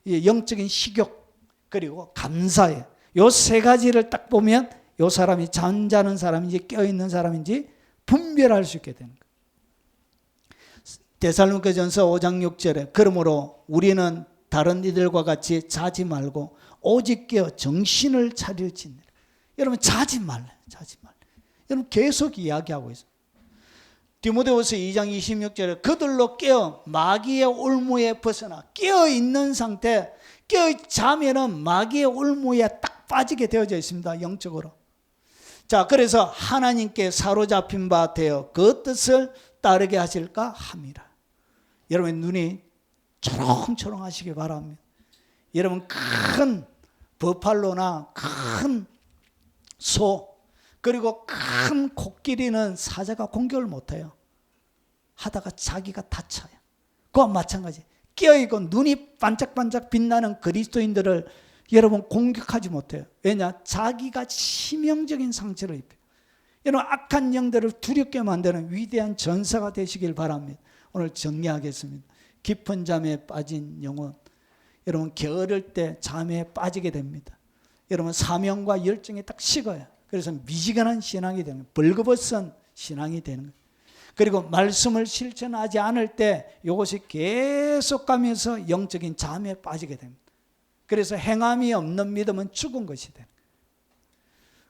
[SPEAKER 1] 영적인 식욕, 그리고 감사예요. 이 세 가지를 딱 보면 이 사람이 잠자는 사람인지 깨어있는 사람인지 분별할 수 있게 되는 거예요. 데살로니가전서 5장 6절에 그러므로 우리는 다른 이들과 같이 자지 말고 오직 깨어 정신을 차릴지니라. 여러분, 자지 말래. 여러분, 계속 이야기하고 있어요. 디모데후서 2장 26절에 그들로 깨어 마귀의 올무에 벗어나. 깨어 있는 상태, 깨어 자면은 마귀의 올무에 딱 빠지게 되어져 있습니다. 영적으로. 자, 그래서 하나님께 사로잡힌 바 되어 그 뜻을 따르게 하실까 함이라. 여러분, 눈이 초롱초롱 하시기 바랍니다. 여러분, 큰 버팔로나 큰 소, 그리고 큰 코끼리는 사자가 공격을 못해요. 하다가 자기가 다쳐요. 그와 마찬가지. 깨어있고 눈이 반짝반짝 빛나는 그리스도인들을 여러분 공격하지 못해요. 왜냐? 자기가 치명적인 상처를 입혀요. 여러분, 악한 영들을 두렵게 만드는 위대한 전사가 되시길 바랍니다. 오늘 정리하겠습니다. 깊은 잠에 빠진 영혼, 여러분 게으를 때 잠에 빠지게 됩니다. 여러분, 사명과 열정이 딱 식어요. 그래서 미지근한 신앙이 되는 거예요. 벌거벗은 신앙이 되는 거예요. 그리고 말씀을 실천하지 않을 때 이것이 계속 가면서 영적인 잠에 빠지게 됩니다. 그래서 행함이 없는 믿음은 죽은 것이 돼요.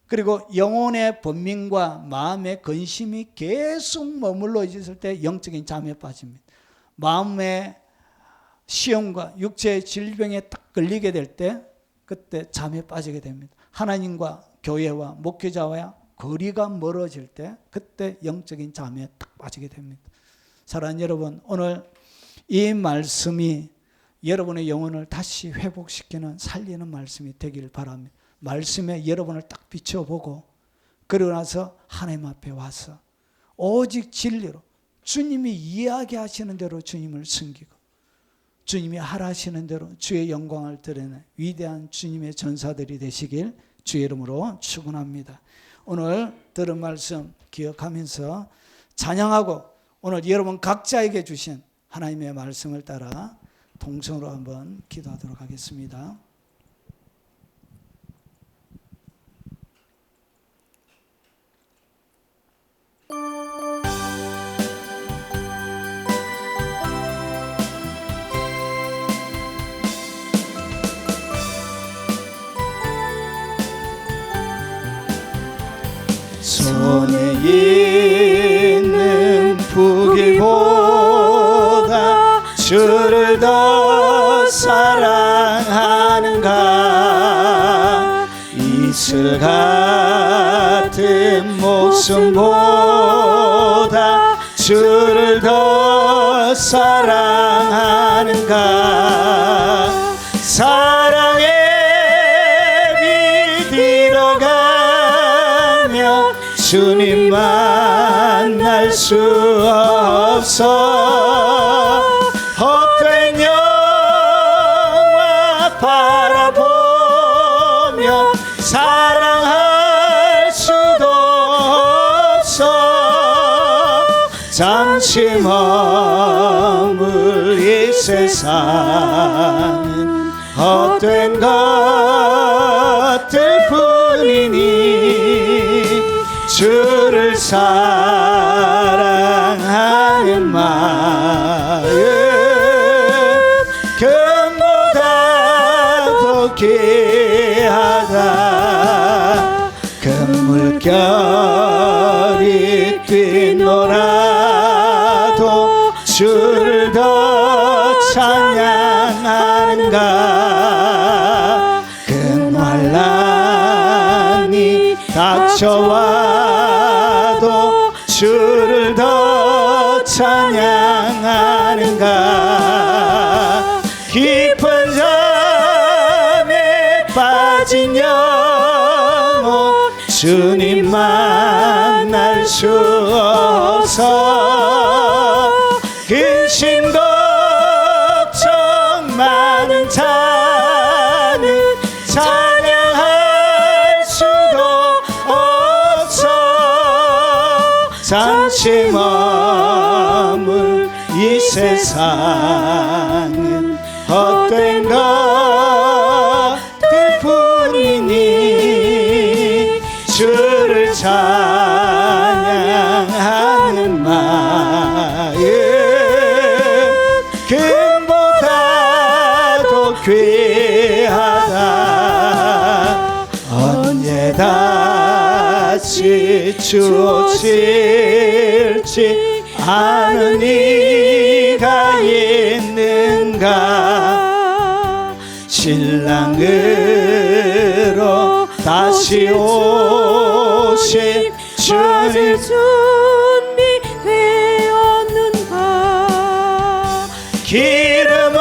[SPEAKER 1] 그리고 영혼의 번민과 마음의 근심이 계속 머물러 있을 때 영적인 잠에 빠집니다. 마음의 시험과 육체의 질병에 딱 걸리게 될 때 그때 잠에 빠지게 됩니다. 하나님과 교회와 목회자와 거리가 멀어질 때 그때 영적인 잠에 딱 빠지게 됩니다. 사랑하는 여러분, 오늘 이 말씀이 여러분의 영혼을 다시 회복시키는 살리는 말씀이 되길 바랍니다. 말씀에 여러분을 딱 비춰보고 그러고 나서 하나님 앞에 와서 오직 진리로 주님이 이야기하시는 대로 주님을 섬기고 주님이 하라시는 대로 주의 영광을 드러내 위대한 주님의 전사들이 되시길 주의 이름으로 축원합니다. 오늘 들은 말씀 기억하면서 찬양하고 오늘 여러분 각자에게 주신 하나님의 말씀을 따라 동성으로 한번 기도하도록 하겠습니다. 손에 있는 부귀보다 주를 더 사랑하는가 이슬 같은 목숨보다 주를 더 사랑하는가 사랑의 빛으로 가며 주님 만날 수 없어 헛된 영화 바라보며 사랑할 수도 없어 잠시 머물 이 세상은 헛된 것들 뿐이니 주를 사랑하는 마음 금보다 더 귀하다 금물결이 뛰놀아도 주를 더 찬양하는가 그 환난이 닥쳐와도 주를 더 찬양하는가 깊은 잠에 빠진 영혼 주님 만날 수 없어 근심 걱정 많은 자는 찬양할 수도 없어 잠시 머물 이 세상은 헛된 것들 뿐이니 주를 찬양하는 마음 금보다도 귀하다 언제 다시 주어질지 아는 이가 있는가 신랑으로 다시 오실 주님 준비되었는가 기름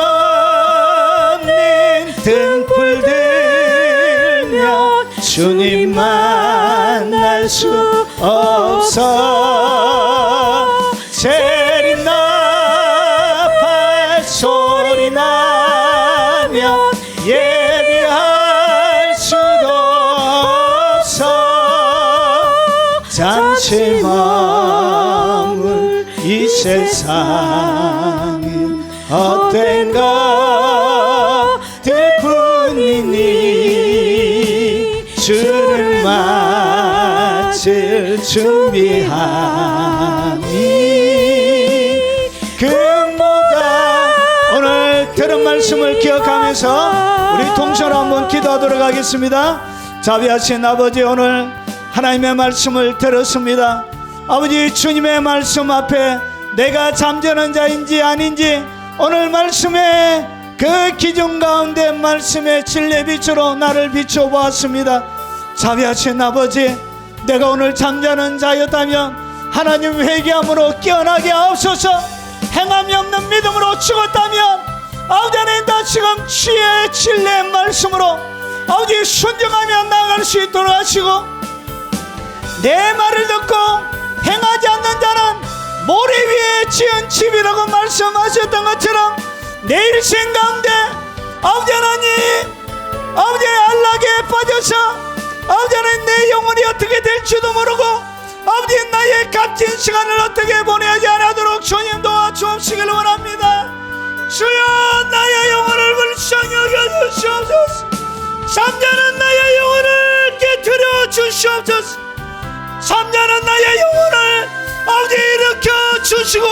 [SPEAKER 1] 없는 등불 들며 주님 만날 수 없어 재림 나팔 소리 나며 예비할 수도 없어 잠시 머물 이 세상은 헛된 것들 뿐이니 주를 맞을 준비하니 금보다 오늘 들은 말씀을 기억하면서 우리 동서로 한번 기도하도록 하겠습니다. 자비하신 아버지 오늘 하나님의 말씀을 들었습니다. 아버지 주님의 말씀 앞에 내가 잠자는 자인지 아닌지 오늘 말씀의 그 기준 가운데 말씀의 진리의 빛으로 나를 비춰보았습니다. 자비하신 아버지 내가 오늘 잠자는 자였다면 하나님 회개함으로 깨어나게 하옵소서. 행함이 없는 믿음으로 죽었다면 아버지 하나님 다시금 주의 진리의 말씀으로 아버지 순종하며 나아갈 수 있도록 하시고, 내 말을 듣고 행하지 않는 자는 모래 위에 지은 집이라고 말씀하셨던 것처럼 내 일생 가운데 아버지 하나님 아버지 안락에 빠져서 아버지 하나님 내 영혼이 어떻게 될지도 모르고 아버지 나의 값진 시간을 어떻게 보내지 않도록 주님 도와주옵시길 원합니다. 주여 나의 영혼을 불쌍히 여겨주시옵소서. 잠자는 나의 영혼을 깨트려 주시옵소서. 잠자는 나의 영혼을 아버지 일으켜 주시고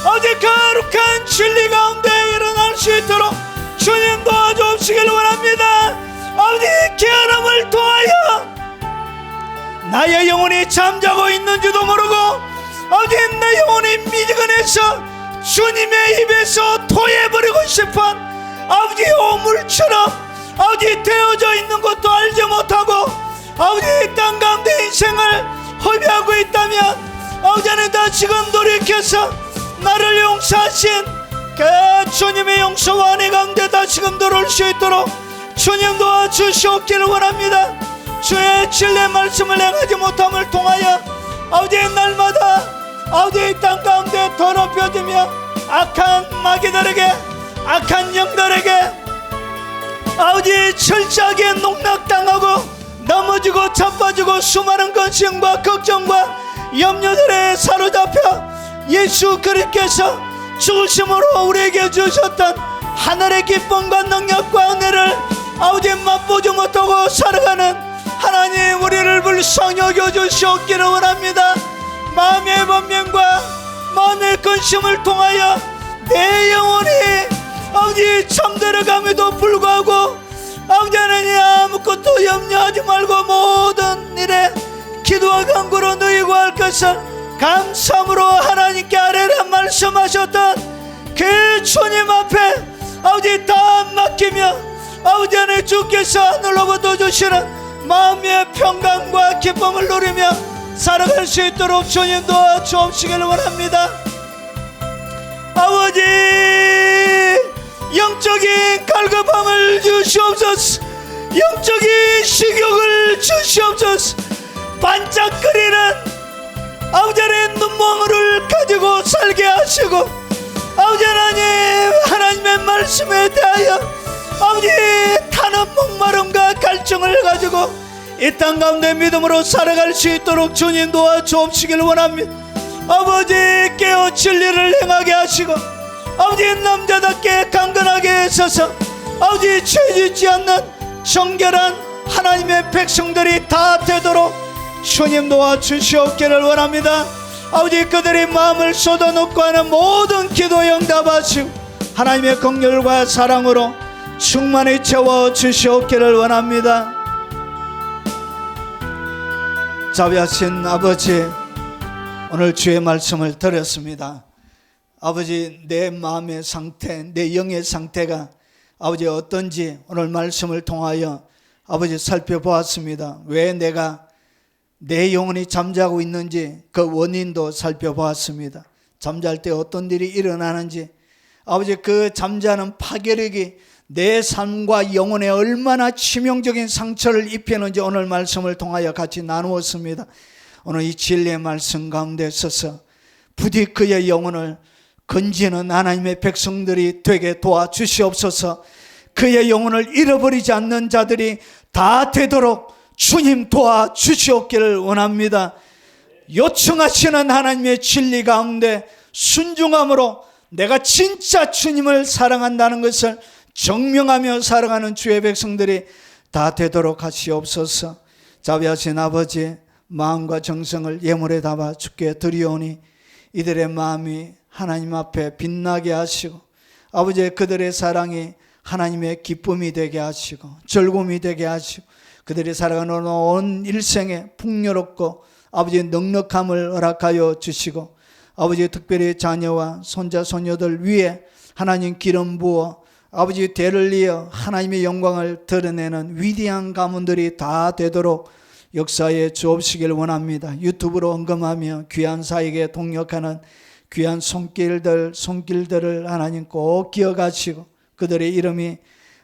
[SPEAKER 1] 아버지 거룩한 진리 가운데 일어날 수 있도록 주님 도와주옵시길 원합니다. 아버지 깨어남을 통하여 나의 영혼이 잠자고 있는지도 모르고 아버지 내 영혼이 미지근해서 주님의 입에서 토해버리고 싶은 아버지 오물처럼 아버지 되어져 있는 것도 알지 못하고 아버지 땅 가운데 인생을 허비하고 있다면 아버지 하나님 다시금 돌이켜서 나를 용서하신 그 주님의 용서와 은혜 가운데 다시금 들어올 수 있도록 주님 도와주시옵기를 원합니다. 주의 진리의 말씀을 행하지 못함을 통하여 아버지 날마다 아버지 땅 가운데 더럽혀지며 악한 마귀들에게 악한 영들에게 아버지 철저하게 농락당하고 넘어지고 자빠지고 수많은 근심과 걱정과 염려들에 사로잡혀 예수 그리스도께서 죽으심으로 우리에게 주셨던 하늘의 기쁨과 능력과 은혜를 아버지 맛보지 못하고 살아가는 하나님 우리를 불쌍히 여겨주시옵기를 원합니다. 마음의 번민과 마음의 근심을 통하여 내 영혼이 아버지 잠들어감에도 불구하고 아버지 하나님 아무것도 염려하지 말고 모든 일에 기도와 간구로 누이고 할 것을 감사함으로 하나님께 아뢰라 말씀하셨던 그 주님 앞에 아버지 다 맡기며 아버지 하나님 주께서 하늘로부터 주시는 마음의 평강과 기쁨을 누리며 살아갈 수 있도록 주님 도와주옵시기를 원합니다. 아버지 영적인 갈급함을 주시옵소서. 영적인 식욕을 주시옵소서. 반짝거리는 아버지 하나님 눈망울을 가지고 살게 하시고 아버지 하나님 하나님의 말씀에 대하여 아버지 타는 목마름과 갈증을 가지고 이 땅 가운데 믿음으로 살아갈 수 있도록 주님 도와주옵시길 원합니다. 아버지 깨어 진리를 행하게 하시고 아버지 남자답게 강건하게 서서 아버지 죄짓지 않는 정결한 하나님의 백성들이 다 되도록 주님 도와주시옵기를 원합니다. 아버지 그들의 마음을 쏟아놓고 하는 모든 기도 응답하시고 하나님의 긍휼과 사랑으로 충만히 채워주시옵기를 원합니다. 자비하신 아버지, 오늘 주의 말씀을 들었습니다. 아버지 내 마음의 상태, 내 영의 상태가 아버지 어떤지 오늘 말씀을 통하여 아버지 살펴보았습니다. 왜 내가 내 영혼이 잠자고 있는지 그 원인도 살펴보았습니다. 잠잘 때 어떤 일이 일어나는지 아버지 그 잠자는 파괴력이 내 삶과 영혼에 얼마나 치명적인 상처를 입히는지 오늘 말씀을 통하여 같이 나누었습니다. 오늘 이 진리의 말씀 가운데 서서 부디 그의 영혼을 건지는 하나님의 백성들이 되게 도와주시옵소서. 그의 영혼을 잃어버리지 않는 자들이 다 되도록 주님 도와주시옵기를 원합니다. 요청하시는 하나님의 진리 가운데 순종함으로 내가 진짜 주님을 사랑한다는 것을 증명하며 살아가는 주의 백성들이 다 되도록 하시옵소서. 자비하신 아버지, 마음과 정성을 예물에 담아 주께 드리오니 이들의 마음이 하나님 앞에 빛나게 하시고 아버지 그들의 사랑이 하나님의 기쁨이 되게 하시고 즐거움이 되게 하시고 그들이 살아가는 온 일생에 풍요롭고 아버지 넉넉함을 허락하여 주시고 아버지 특별히 자녀와 손자 손녀들 위에 하나님 기름 부어 아버지 대를 이어 하나님의 영광을 드러내는 위대한 가문들이 다 되도록 역사에 주옵시길 원합니다. 유튜브로 언급하며 귀한 사역에 동역하는 귀한 손길들을 하나님 꼭 기억하시고 그들의 이름이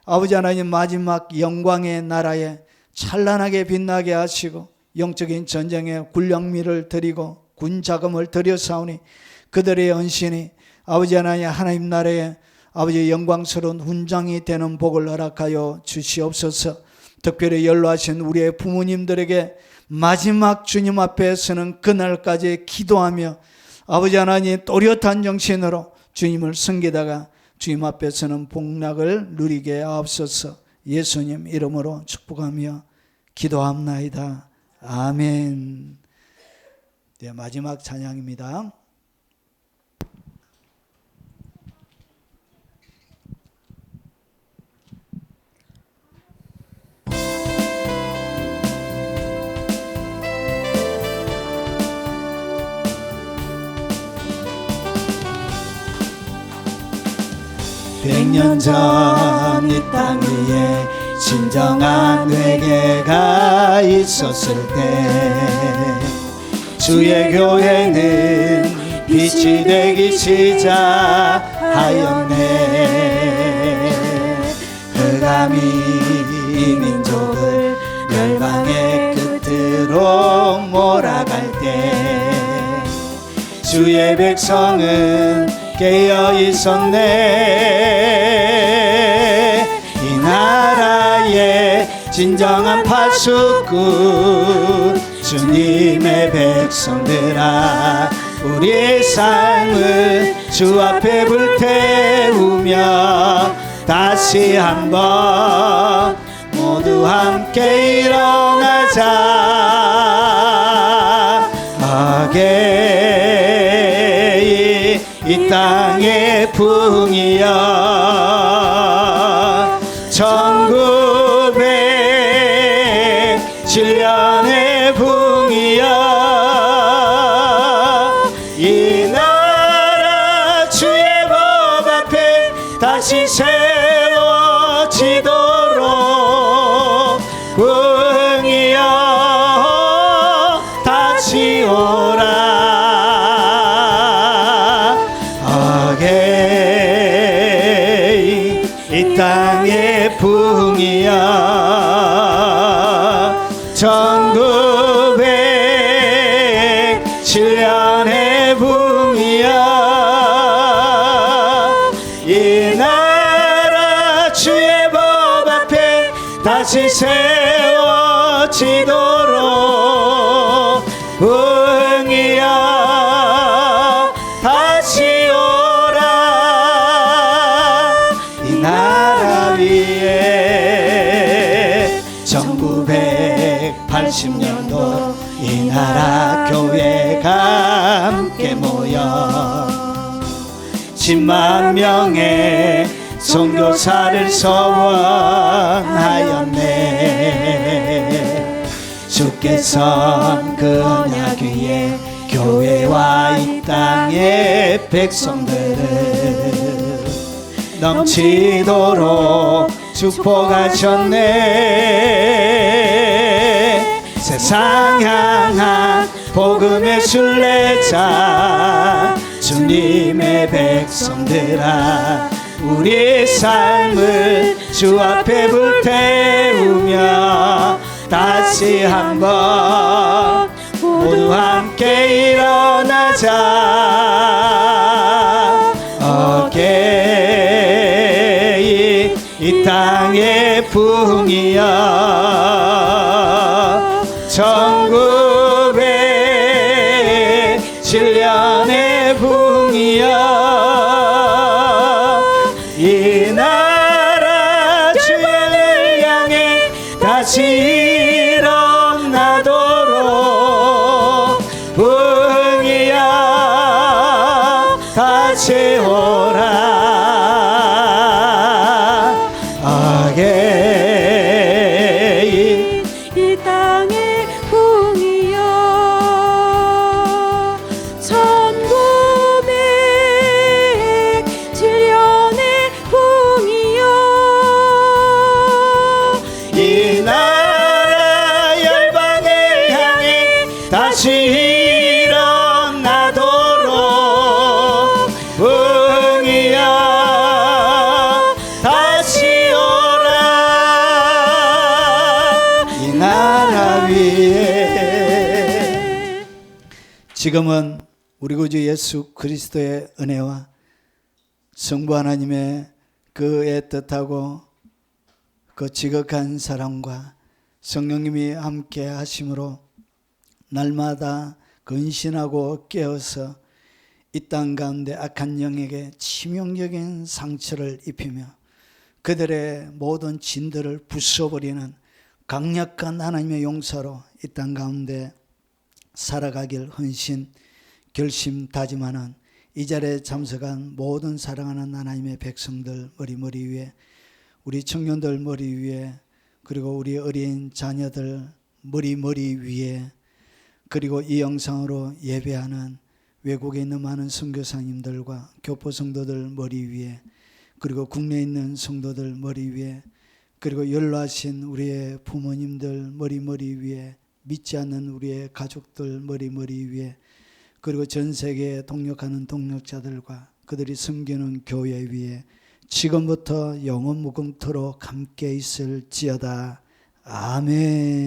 [SPEAKER 1] 아버지 하나님 마지막 영광의 나라에 찬란하게 빛나게 하시고 영적인 전쟁에 군량미를 드리고 군자금을 드려사오니 그들의 헌신이 아버지 하나님 나라에 아버지 영광스러운 훈장이 되는 복을 허락하여 주시옵소서. 특별히 연로하신 우리의 부모님들에게 마지막 주님 앞에 서는 그날까지 기도하며 아버지 하나님 또렷한 정신으로 주님을 섬기다가 주님 앞에 서는 복락을 누리게 하옵소서. 예수님 이름으로 축복하며 기도합나이다. 아멘. 네, 마지막 찬양입니다. 백년 전 이 땅 위에 진정한 회개가 있었을 때 주의 교회는 빛이 되기 시작하였네. 흑암이 이 민족을 멸망의 끝으로 몰아갈 때 주의 백성은 깨어 있었네. 이 나라의 진정한 파수꾼 주님의 백성들아, 우리의 삶을 주 앞에 불태우며 다시 한번 모두 함께 일어나자. 하게 이 땅의 풍이여 1907년의 풍이여 이 나라 주의 법 앞에 다시 세워지도록 풍이여 다시 오라. 이 땅의 풍이여 1907년의 풍이여 이 나라 주의 법 앞에 다시 세워지도록 풍이여 다시 오라. 이 나라 위에 1980년도 이 나라 교회가 함께 모여 10만 명의 선교사를 소원하였네. 주께선 그 언약 위에 교회와 이 땅의 백성들을 넘치도록 축복하셨네. 세상 향한 복음의 순례자 주님의 백성들아, 우리의 삶을 주 앞에 불태우며 다시 한번 모두 함께 일어나자. 어게이 이 땅의 풍이여 1907년의 풍이여 이 나라 주를 향해 다시 일어나도록 풍이여 다시 오라.
[SPEAKER 2] 이 땅의 풍이여 1907년의 풍이여
[SPEAKER 1] 이 나라 나라 위에. 지금은 우리 구주 예수 그리스도의 은혜와 성부 하나님의 그의 뜻하고 그 지극한 사랑과 성령님이 함께 하심으로 날마다 근신하고 깨어서 이 땅 가운데 악한 영에게 치명적인 상처를 입히며 그들의 모든 진들을 부숴버리는 강력한 하나님의 용사로 이 땅 가운데 살아가길 헌신 결심 다짐하는 이 자리에 참석한 모든 사랑하는 하나님의 백성들 머리 위에, 우리 청년들 머리 위에, 그리고 우리 어린 자녀들 머리 위에, 그리고 이 영상으로 예배하는 외국에 있는 많은 선교사님들과 교포 성도들 머리 위에, 그리고 국내에 있는 성도들 머리 위에, 그리고 연로하신 우리의 부모님들 머리 위에, 믿지 않는 우리의 가족들 머리 위에, 그리고 전 세계에 동력하는 동력자들과 그들이 섬기는 교회 위에 지금부터 영원 무궁토록 함께 있을지어다. 아멘.